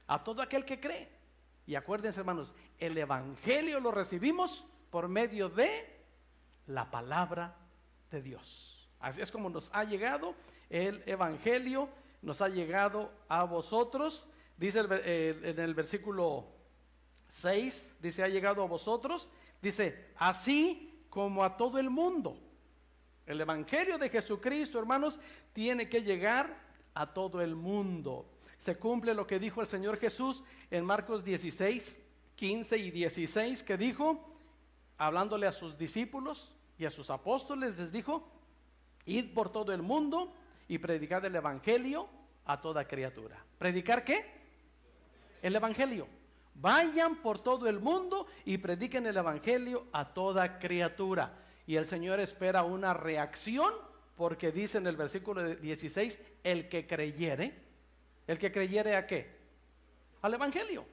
a todo aquel que cree. Y acuérdense, hermanos, el evangelio lo recibimos por medio de la palabra de Dios. Así es como nos ha llegado el evangelio, nos ha llegado a vosotros. Dice en el versículo 6, dice: ha llegado a vosotros, dice, así como a todo el mundo. El evangelio de Jesucristo, hermanos, tiene que llegar a todo el mundo. Se cumple lo que dijo el Señor Jesús en Marcos 16, 15 y 16, que dijo, hablándole a sus discípulos y a sus apóstoles, les dijo: id por todo el mundo y predicad el evangelio a toda criatura. ¿Predicar qué? El evangelio. Vayan por todo el mundo y prediquen el evangelio a toda criatura. Y el Señor espera una reacción, porque dice en el versículo 16, el que creyere ¿a qué? Al evangelio.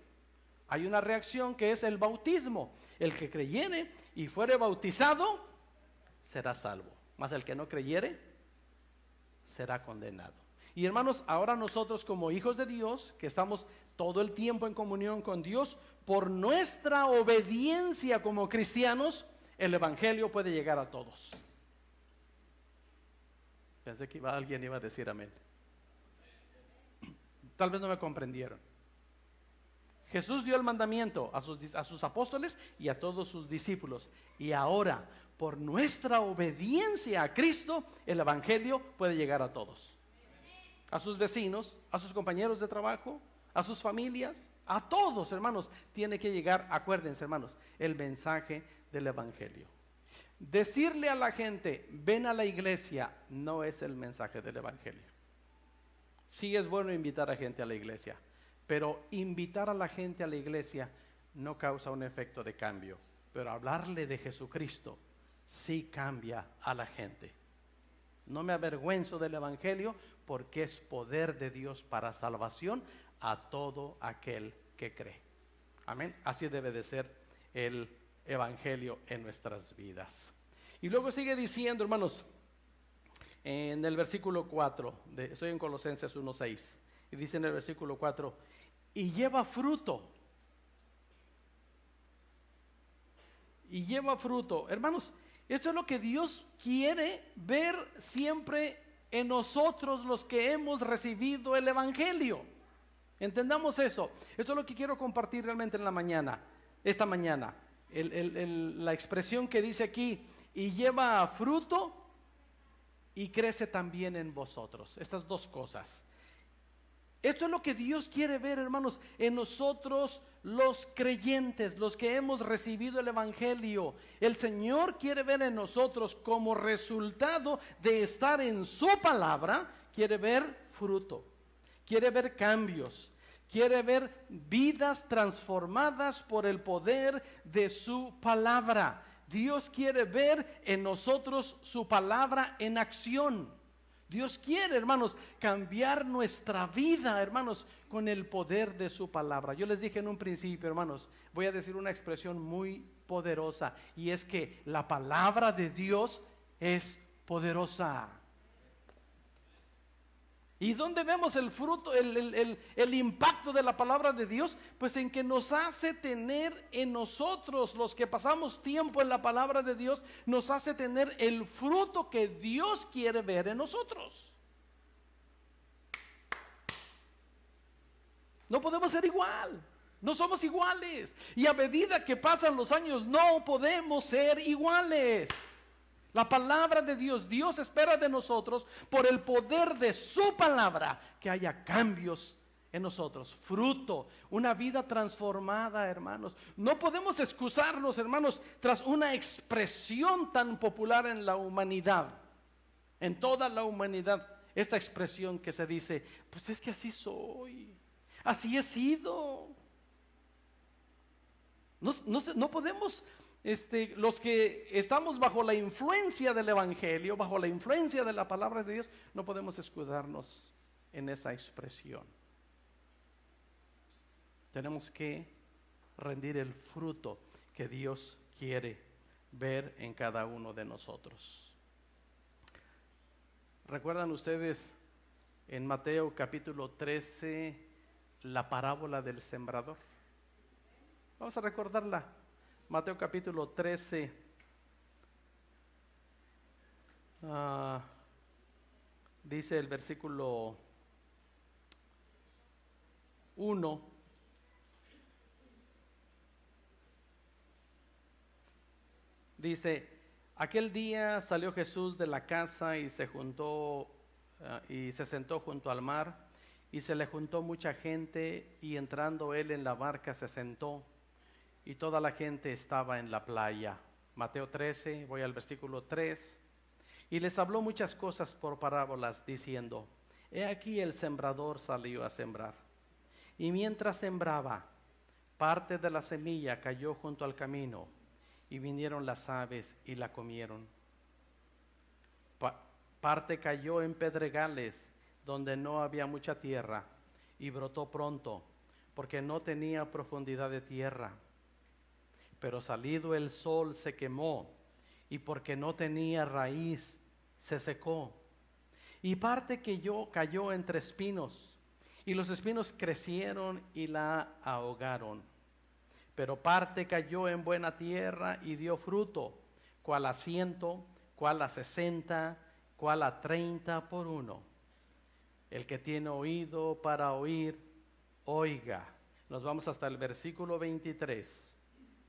Hay una reacción que es el bautismo. El que creyere y fuere bautizado será salvo, mas el que no creyere será condenado. Y hermanos, ahora nosotros como hijos de Dios, que estamos todo el tiempo en comunión con Dios, por nuestra obediencia como cristianos, el evangelio puede llegar a todos. Pensé que alguien iba a decir amén. Tal vez no me comprendieron. Jesús dio el mandamiento a sus apóstoles y a todos sus discípulos. Y ahora, por nuestra obediencia a Cristo, el evangelio puede llegar a todos. A sus vecinos, a sus compañeros de trabajo, a sus familias, a todos, hermanos, tiene que llegar, acuérdense, hermanos, el mensaje del evangelio. Decirle a la gente, ven a la iglesia, no es el mensaje del evangelio. Sí es bueno invitar a gente a la iglesia, pero invitar a la gente a la iglesia no causa un efecto de cambio. Pero hablarle de Jesucristo sí cambia a la gente. No me avergüenzo del evangelio, porque es poder de Dios para salvación a todo aquel que cree. Amén. Así debe de ser el evangelio en nuestras vidas. Y luego sigue diciendo, hermanos, en el versículo 4, estoy en Colosenses 1:6, y dice en el versículo 4, y lleva fruto. Y lleva fruto. Hermanos, esto es lo que Dios quiere ver siempre en nosotros, los que hemos recibido el evangelio. Entendamos eso. Esto es lo que quiero compartir realmente en la mañana, esta mañana. La expresión que dice aquí, y lleva fruto y crece también en vosotros. Estas dos cosas. Esto es lo que Dios quiere ver, hermanos, en nosotros los creyentes, los que hemos recibido el evangelio. El Señor quiere ver en nosotros, como resultado de estar en su palabra, quiere ver fruto, quiere ver cambios, quiere ver vidas transformadas por el poder de su palabra. Dios quiere ver en nosotros su palabra en acción. Dios quiere, hermanos, cambiar nuestra vida, hermanos, con el poder de su palabra. Yo les dije en un principio, hermanos, voy a decir una expresión muy poderosa, y es que la palabra de Dios es poderosa. ¿Y dónde vemos el fruto, el impacto de la palabra de Dios? Pues en que nos hace tener en nosotros, los que pasamos tiempo en la palabra de Dios, nos hace tener el fruto que Dios quiere ver en nosotros. No podemos ser igual. No somos iguales. Y a medida que pasan los años, no podemos ser iguales. La palabra de Dios, Dios espera de nosotros, por el poder de su palabra, que haya cambios en nosotros, fruto, una vida transformada, hermanos. No podemos excusarnos, hermanos, tras una expresión tan popular en la humanidad, en toda la humanidad, esta expresión que se dice, pues es que así soy, así he sido. No podemos, los que estamos bajo la influencia del Evangelio, bajo la influencia de la palabra de Dios, no podemos escudarnos en esa expresión. Tenemos que rendir el fruto que Dios quiere ver en cada uno de nosotros. ¿Recuerdan ustedes en Mateo capítulo 13 la parábola del sembrador? Vamos a recordarla. Mateo capítulo 13. Dice el versículo 1. Dice, aquel día salió Jesús de la casa y se sentó junto al mar, y se le juntó mucha gente, y entrando él en la barca se sentó, y toda la gente estaba en la playa. Mateo 13, voy al versículo 3. Y les habló muchas cosas por parábolas, diciendo, he aquí el sembrador salió a sembrar. Y mientras sembraba, parte de la semilla cayó junto al camino, y vinieron las aves y la comieron. Parte cayó en pedregales, donde no había mucha tierra, y brotó pronto, porque no tenía profundidad de tierra. Pero salido el sol se quemó, y porque no tenía raíz, se secó. Y parte cayó entre espinos, y los espinos crecieron y la ahogaron. Pero parte cayó en buena tierra y dio fruto, cual a 100, cual a 60, cual a 30 por uno. El que tiene oído para oír, oiga. Nos vamos hasta el versículo 23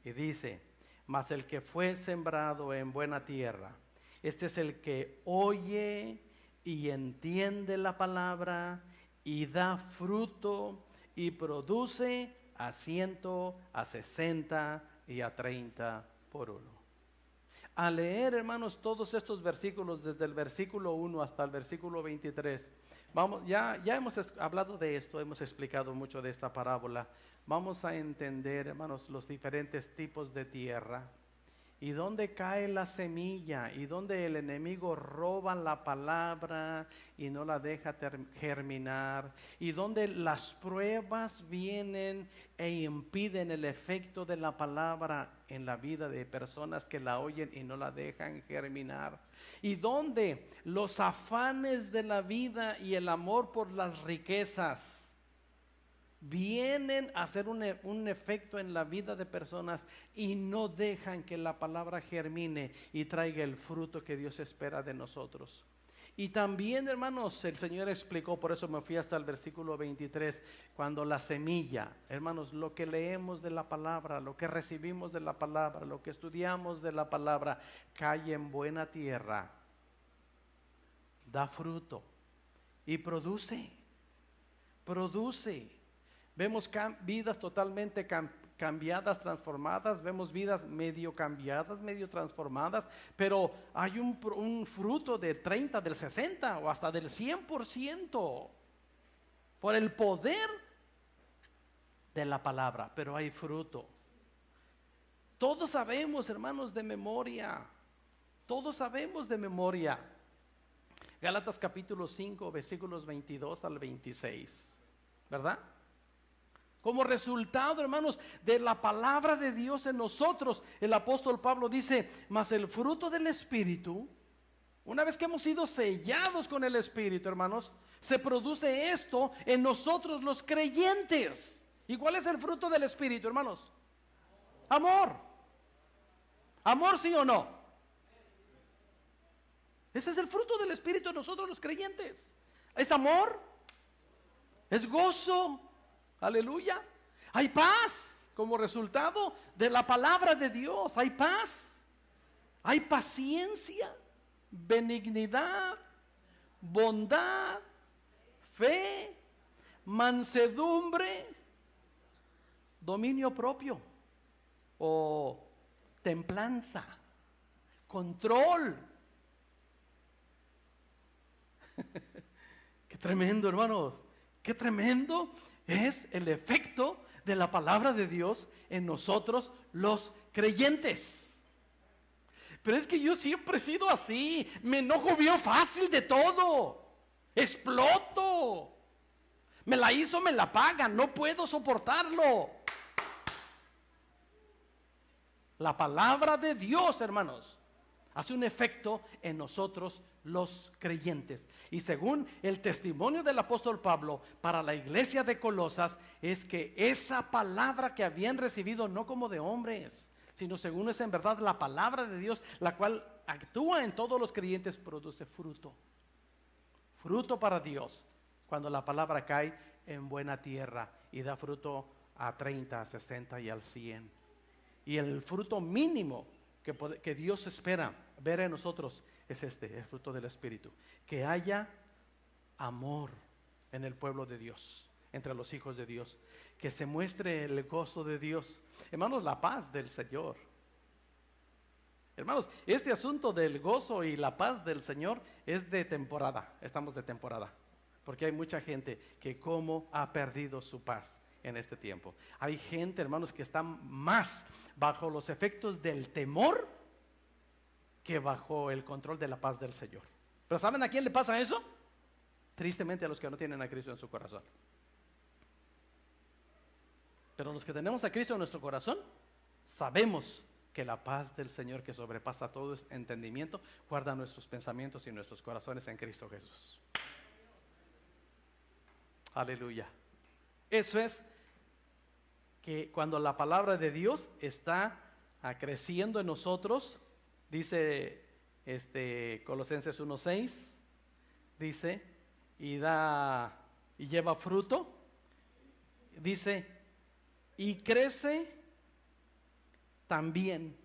y dice, mas el que fue sembrado en buena tierra, este es el que oye y entiende la palabra y da fruto y produce a 100, a 60 y a 30 por uno. Al leer, hermanos, todos estos versículos, desde el versículo 1 hasta el versículo 23, ya hemos hablado de esto, hemos explicado mucho de esta parábola. Vamos a entender, hermanos, los diferentes tipos de tierra y dónde cae la semilla y dónde el enemigo roba la palabra y no la deja germinar, y dónde las pruebas vienen e impiden el efecto de la palabra en la vida de personas que la oyen y no la dejan germinar, y dónde los afanes de la vida y el amor por las riquezas vienen a hacer un efecto en la vida de personas y no dejan que la palabra germine y traiga el fruto que Dios espera de nosotros. Y también, hermanos, el Señor explicó, por eso me fui hasta el versículo 23, cuando la semilla, hermanos, lo que leemos de la palabra, lo que recibimos de la palabra, lo que estudiamos de la palabra, cae en buena tierra, da fruto y produce. Vemos vidas totalmente cambiadas, transformadas. Vemos vidas medio cambiadas, medio transformadas. Pero hay un fruto de 30, del 60 o hasta del 100%. Por el poder de la palabra. Pero hay fruto. Todos sabemos, hermanos, de memoria. Todos sabemos de memoria. Gálatas capítulo 5, versículos 22 al 26. ¿Verdad? Como resultado, hermanos, de la palabra de Dios en nosotros, el apóstol Pablo dice, mas el fruto del Espíritu, una vez que hemos sido sellados con el Espíritu, hermanos, se produce esto en nosotros los creyentes. ¿Y cuál es el fruto del Espíritu, hermanos? Amor. ¿Amor, sí o no? Ese es el fruto del Espíritu en nosotros los creyentes. ¿Es amor? ¿Es gozo? Aleluya. Hay paz como resultado de la palabra de Dios. Hay paz, hay paciencia, benignidad, bondad, fe, mansedumbre, dominio propio o templanza, control. Qué tremendo, hermanos, qué tremendo es el efecto de la palabra de Dios en nosotros los creyentes. Pero es que yo siempre he sido así, me enojo bien fácil de todo, exploto, me la hizo, me la pagan, no puedo soportarlo. La palabra de Dios, hermanos, hace un efecto en nosotros los creyentes. Y según el testimonio del apóstol Pablo para la iglesia de Colosas, es que esa palabra que habían recibido no como de hombres, sino según es en verdad la palabra de Dios, la cual actúa en todos los creyentes, produce fruto. Fruto para Dios, cuando la palabra cae en buena tierra y da fruto a 30, a 60 y al 100. Y el fruto mínimo que Dios espera ver en nosotros es el fruto del Espíritu. Que haya amor en el pueblo de Dios, entre los hijos de Dios. Que se muestre el gozo de Dios. Hermanos, la paz del Señor. Hermanos, este asunto del gozo y la paz del Señor es de temporada. Estamos de temporada. Porque hay mucha gente que como ha perdido su paz en este tiempo. Hay gente, hermanos, que están más bajo los efectos del temor que bajo el control de la paz del Señor. Pero ¿saben a quién le pasa eso? Tristemente a los que no tienen a Cristo en su corazón. Pero los que tenemos a Cristo en nuestro corazón, sabemos que la paz del Señor, que sobrepasa todo entendimiento, guarda nuestros pensamientos y nuestros corazones en Cristo Jesús. Aleluya. Eso es que cuando la palabra de Dios está creciendo en nosotros, dice Colosenses 1:6, dice, y lleva fruto, dice, y crece también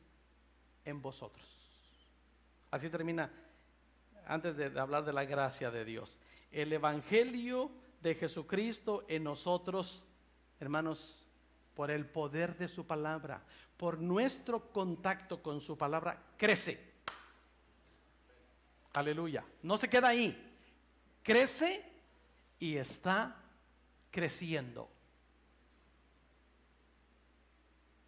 en vosotros. Así termina, antes de hablar de la gracia de Dios. El evangelio de Jesucristo en nosotros, hermanos, por el poder de su palabra, por nuestro contacto con su palabra, crece. Aleluya. No se queda ahí. Crece y está creciendo.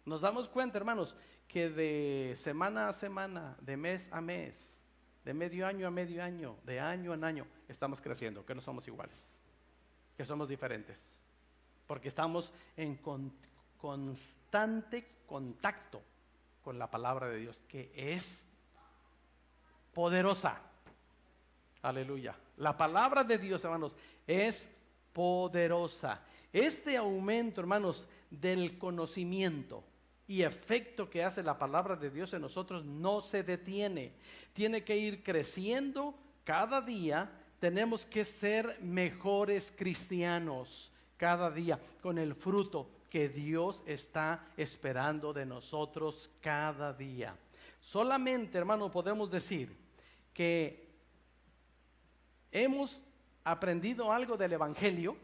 Nos damos cuenta, hermanos, que de semana a semana, de mes a mes, de medio año a medio año, de año en año, estamos creciendo, que no somos iguales, que somos diferentes, porque estamos en constante contacto con la palabra de Dios, que es poderosa. Aleluya. La palabra de Dios, hermanos, es poderosa. Este aumento, hermanos, del conocimiento y efecto que hace la palabra de Dios en nosotros no se detiene. Tiene que ir creciendo cada día. Tenemos que ser mejores cristianos cada día con el fruto que Dios está esperando de nosotros cada día. Solamente, hermano, podemos decir que hemos aprendido algo del Evangelio.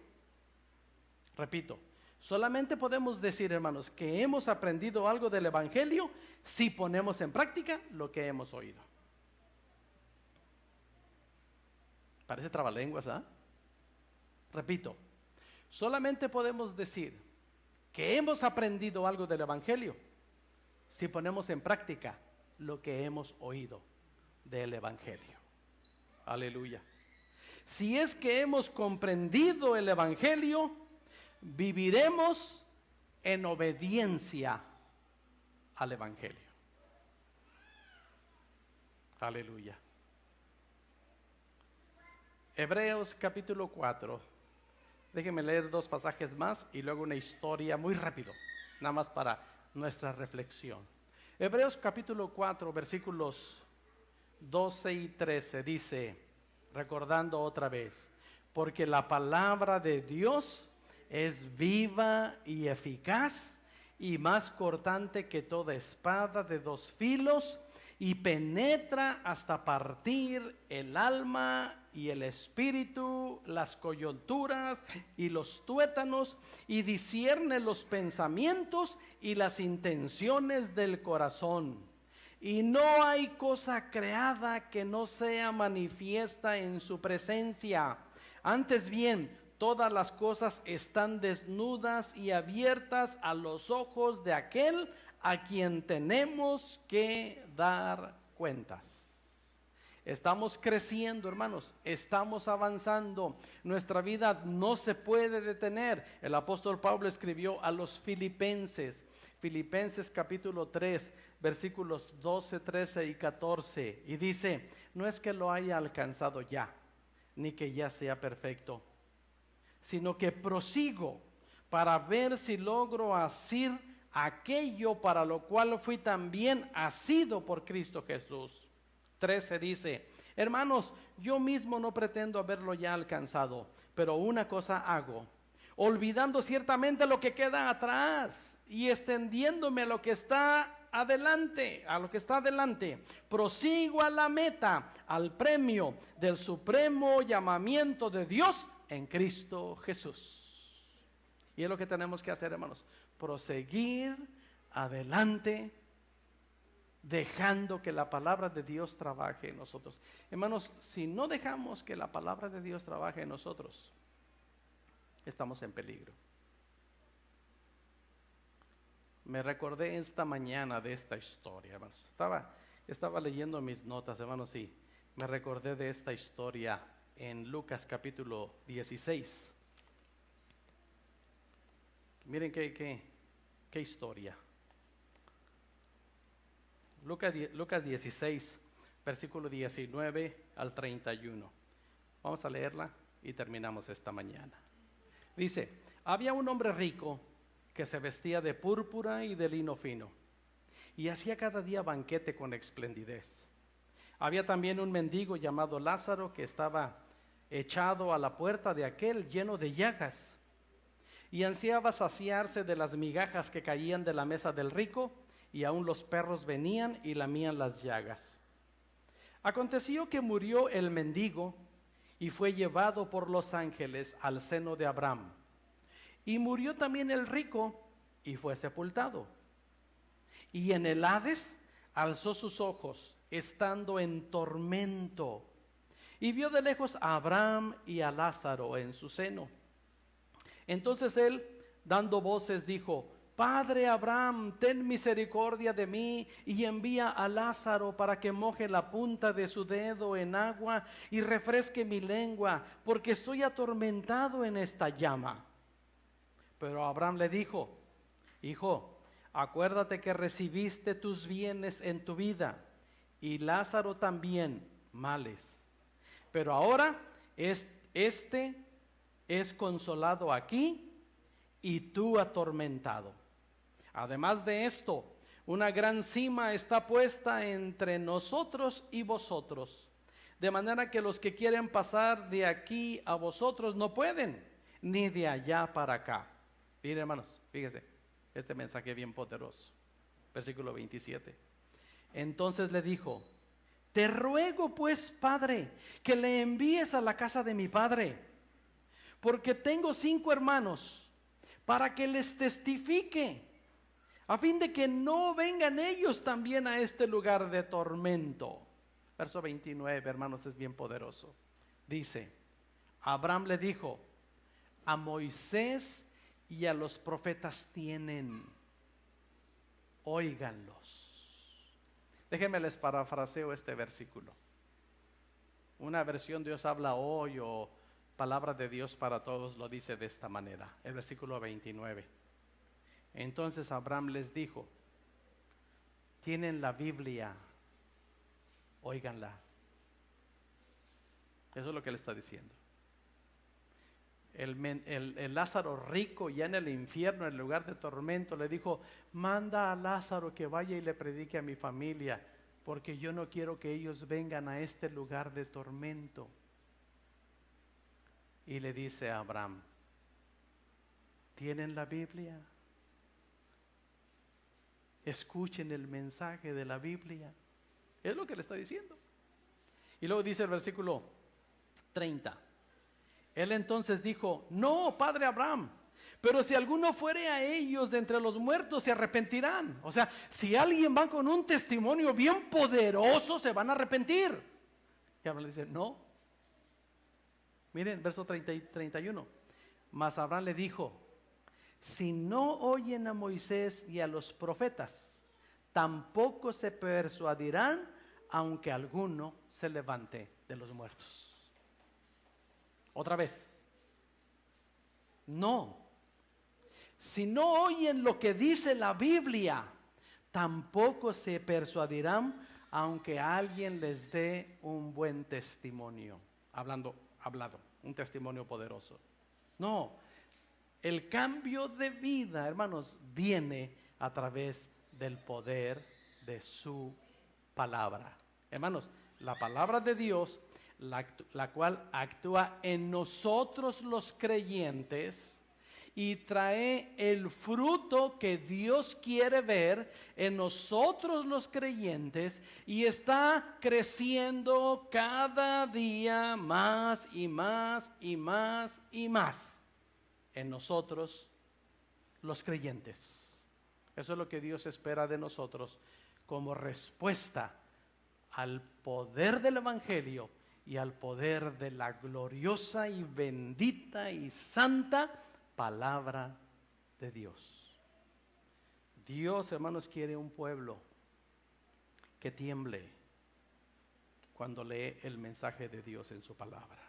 Repito, solamente podemos decir, hermanos, que hemos aprendido algo del Evangelio si ponemos en práctica lo que hemos oído. Parece trabalenguas, ¿ah? Repito, solamente podemos decir que hemos aprendido algo del Evangelio si ponemos en práctica lo que hemos oído del Evangelio. Aleluya. Si es que hemos comprendido el Evangelio, viviremos en obediencia al Evangelio. Aleluya. Hebreos capítulo 4. Déjenme leer 2 pasajes más y luego una historia muy rápido, nada más para nuestra reflexión. Hebreos capítulo 4, versículos 12 y 13 dice, recordando otra vez, porque la palabra de Dios es viva y eficaz y más cortante que toda espada de dos filos y penetra hasta partir el alma y el espíritu, las coyunturas y los tuétanos, y discierne los pensamientos y las intenciones del corazón. Y no hay cosa creada que no sea manifiesta en su presencia. Antes bien, todas las cosas están desnudas y abiertas a los ojos de aquel a quien tenemos que dar cuentas. Estamos creciendo, hermanos, estamos avanzando. Nuestra vida no se puede detener. El apóstol Pablo escribió a los Filipenses, Filipenses capítulo 3, versículos 12, 13 y 14, y dice: no es que lo haya alcanzado ya, ni que ya sea perfecto, sino que prosigo para ver si logro asir aquello para lo cual fui también asido por Cristo Jesús. 13 dice: hermanos, yo mismo no pretendo haberlo ya alcanzado, pero una cosa hago, olvidando ciertamente lo que queda atrás y extendiéndome a lo que está adelante, prosigo a la meta, al premio del supremo llamamiento de Dios en Cristo Jesús. Y es lo que tenemos que hacer, hermanos, proseguir adelante, dejando que la palabra de Dios trabaje en nosotros. Hermanos, si no dejamos que la palabra de Dios trabaje en nosotros, estamos en peligro. Me recordé esta mañana de esta historia, hermanos. Estaba leyendo mis notas, hermanos, y me recordé de esta historia en Lucas capítulo 16. Miren qué historia. Lucas 16, versículo 19 al 31. Vamos a leerla y terminamos esta mañana. Dice: había un hombre rico que se vestía de púrpura y de lino fino, y hacía cada día banquete con esplendidez. Había también un mendigo llamado Lázaro que estaba echado a la puerta de aquel, lleno de llagas, y ansiaba saciarse de las migajas que caían de la mesa del rico, y aun los perros venían y lamían las llagas. Aconteció que murió el mendigo y fue llevado por los ángeles al seno de Abraham. Y murió también el rico y fue sepultado. Y en el Hades alzó sus ojos, estando en tormento, y vio de lejos a Abraham y a Lázaro en su seno. Entonces él, dando voces, dijo: Padre Abraham, ten misericordia de mí y envía a Lázaro para que moje la punta de su dedo en agua y refresque mi lengua, porque estoy atormentado en esta llama. Pero Abraham le dijo: Hijo, acuérdate que recibiste tus bienes en tu vida, y Lázaro también males. Pero ahora este es consolado aquí y tú atormentado. Además de esto, una gran cima está puesta entre nosotros y vosotros, de manera que los que quieren pasar de aquí a vosotros no pueden, ni de allá para acá. Miren, hermanos, fíjense, este mensaje bien poderoso. Versículo 27. Entonces le dijo: te ruego pues, Padre, que le envíes a la casa de mi padre, porque tengo 5 hermanos, para que les testifique, a fin de que no vengan ellos también a este lugar de tormento. Verso 29, hermanos, es bien poderoso. Dice: Abraham le dijo: a Moisés y a los profetas tienen, óiganlos. Déjenme les parafraseo este versículo. Una versión Dios habla hoy o palabra de Dios para todos lo dice de esta manera. El versículo 29. Entonces Abraham les dijo: tienen la Biblia, óiganla. Eso es lo que él está diciendo. El Lázaro rico ya en el infierno, en el lugar de tormento, le dijo: manda a Lázaro que vaya y le predique a mi familia, porque yo no quiero que ellos vengan a este lugar de tormento. Y le dice a Abraham: ¿Tienen la Biblia? Escuchen el mensaje de la Biblia. Es lo que le está diciendo. Y luego dice el versículo 30. Él entonces dijo: no, padre Abraham, pero si alguno fuere a ellos de entre los muertos, se arrepentirán. O sea, si alguien va con un testimonio bien poderoso, se van a arrepentir. Y Abraham le dice: no. Miren, verso 30 y 31. Mas Abraham le dijo: si no oyen a Moisés y a los profetas, tampoco se persuadirán, aunque alguno se levante de los muertos. Otra vez. No. Si no oyen lo que dice la Biblia, tampoco se persuadirán, aunque alguien les dé un buen testimonio. Hablado, un testimonio poderoso. No. El cambio de vida, hermanos, viene a través del poder de su palabra. Hermanos, la palabra de Dios, la cual actúa en nosotros los creyentes y trae el fruto que Dios quiere ver en nosotros los creyentes, y está creciendo cada día más y más y más y más en nosotros los creyentes. Eso es lo que Dios espera de nosotros como respuesta al poder del Evangelio y al poder de la gloriosa y bendita y santa palabra de Dios. Dios, hermanos, quiere un pueblo que tiemble cuando lee el mensaje de Dios en su palabra.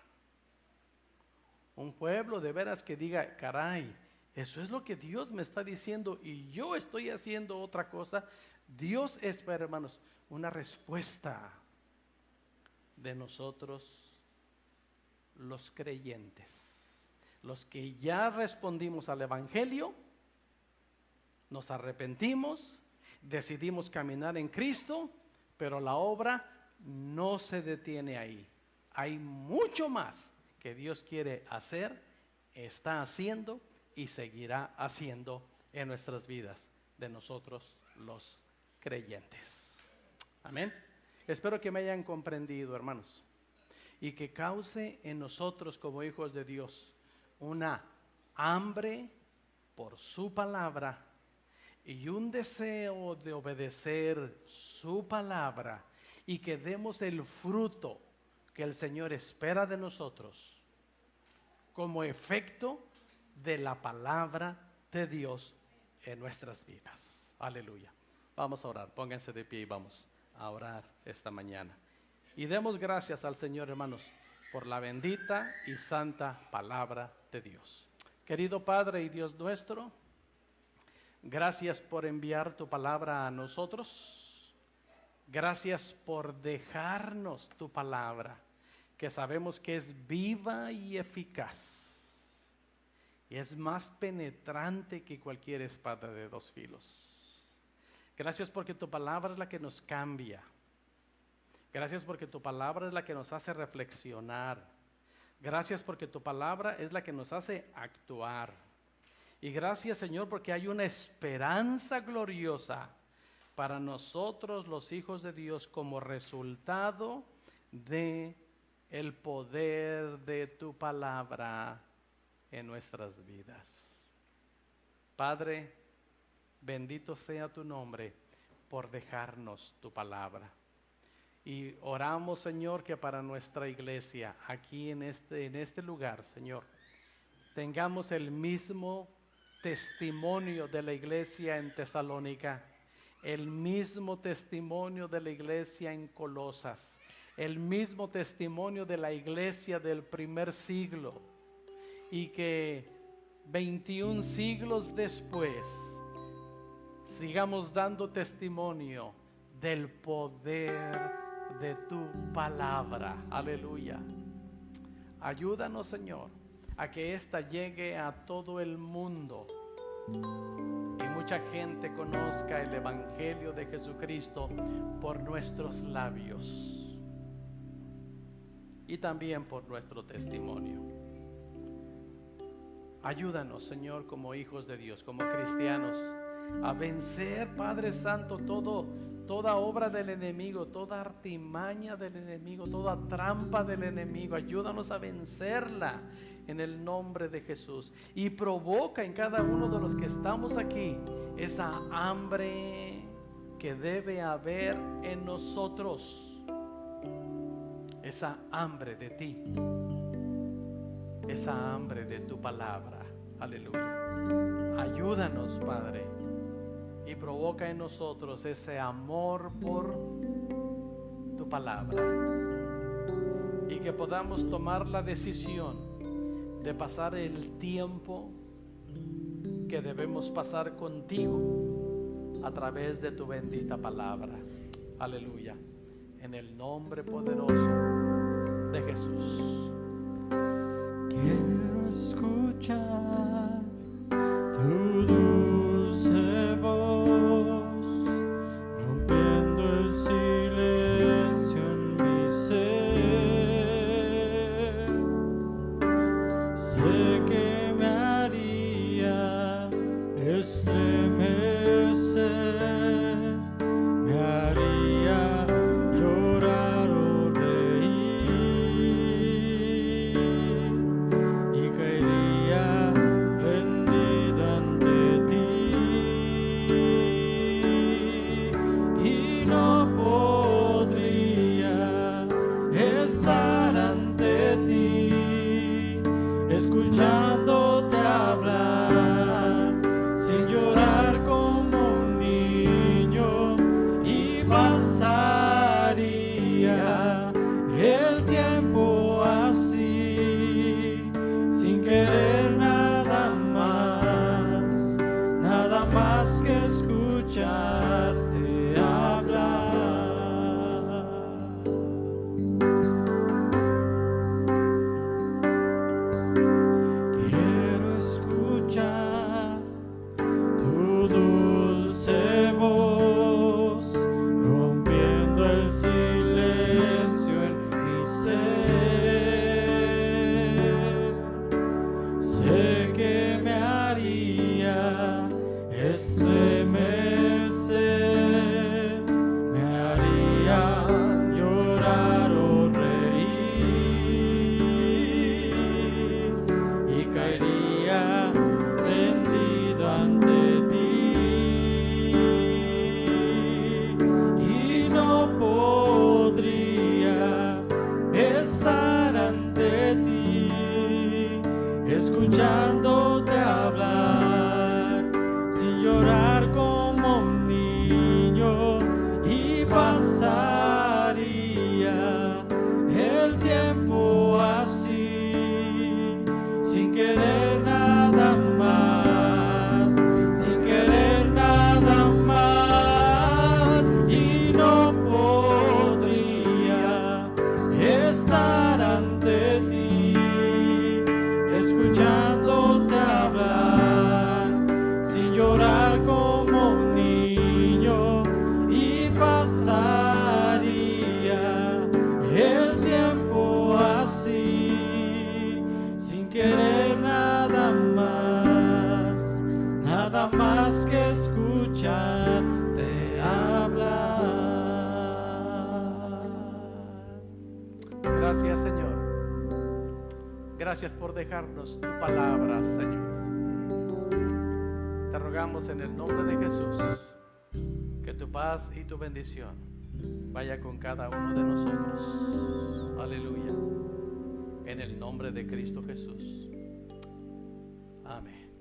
Un pueblo de veras que diga: caray, eso es lo que Dios me está diciendo y yo estoy haciendo otra cosa. Dios espera, hermanos, una respuesta de nosotros los creyentes, los que ya respondimos al Evangelio, nos arrepentimos, decidimos caminar en Cristo, pero la obra no se detiene ahí. Hay mucho más que Dios quiere hacer, está haciendo y seguirá haciendo en nuestras vidas de nosotros los creyentes. Amén. Espero que me hayan comprendido, hermanos, y que cause en nosotros como hijos de Dios una hambre por su palabra y un deseo de obedecer su palabra, y que demos el fruto que el Señor espera de nosotros como efecto de la palabra de Dios en nuestras vidas. Aleluya. Vamos a orar. Pónganse de pie y vamos a orar esta mañana. Y demos gracias al Señor, hermanos, por la bendita y santa palabra de Dios. Querido Padre y Dios nuestro, gracias por enviar tu palabra a nosotros. Gracias por dejarnos tu palabra, que sabemos que es viva y eficaz, y es más penetrante que cualquier espada de dos filos. Gracias porque tu palabra es la que nos cambia. Gracias porque tu palabra es la que nos hace reflexionar. Gracias porque tu palabra es la que nos hace actuar. Y gracias, Señor, porque hay una esperanza gloriosa para nosotros los hijos de Dios como resultado de el poder de tu palabra en nuestras vidas. Padre, bendito sea tu nombre por dejarnos tu palabra. Y oramos, Señor, que para nuestra iglesia, aquí en este lugar, Señor, tengamos el mismo testimonio de la iglesia en Tesalónica, el mismo testimonio de la iglesia en Colosas, el mismo testimonio de la iglesia del primer siglo, y que 21 siglos después sigamos dando testimonio del poder de tu palabra. Aleluya. Ayúdanos, Señor, a que ésta llegue a todo el mundo y mucha gente conozca el Evangelio de Jesucristo por nuestros labios y también por nuestro testimonio. Ayúdanos, Señor, como hijos de Dios, como cristianos, a vencer, Padre Santo, toda obra del enemigo, toda artimaña del enemigo, toda trampa del enemigo. Ayúdanos a vencerla en el nombre de Jesús. Y provoca en cada uno de los que estamos aquí esa hambre que debe haber en nosotros. Esa hambre de ti. Esa hambre de tu palabra. Aleluya. Ayúdanos, Padre, y provoca en nosotros ese amor por tu palabra, y que podamos tomar la decisión de pasar el tiempo que debemos pasar contigo a través de tu bendita palabra. Aleluya. En el nombre poderoso de Jesús.
Quiero escuchar tu dulce voz, rompiendo el silencio en mi ser. Sé que me haría estremecer, me haría llorar o reír, y caería rendido ante ti, y no podría estar ante ti, escuchándote hablar, sin llorar como un niño, y pasaría el tiempo así, sin querer nada más que escucharte hablar. Quiero escuchar tu dulce voz, rompiendo el silencio en mi ser. Sé que me haría estremecer, me haría llorar o reír, y caería rendido ante ti, y no podría estar ante ti, escuchándote hablar, sin llorar como un niño, y pasaría el tiempo así, sin querer nada más, sin querer nada más, y no podría estar ante ti, escuchándote hablar, sin llorar como un niño, y pasaría el tiempo así, sin querer nada más que escucharte hablar.
Gracias, Señor. Gracias por dejarnos tu palabra, Señor. Te rogamos en el nombre de Jesús que tu paz y tu bendición vaya con cada uno de nosotros. Aleluya. En el nombre de Cristo Jesús. Amén.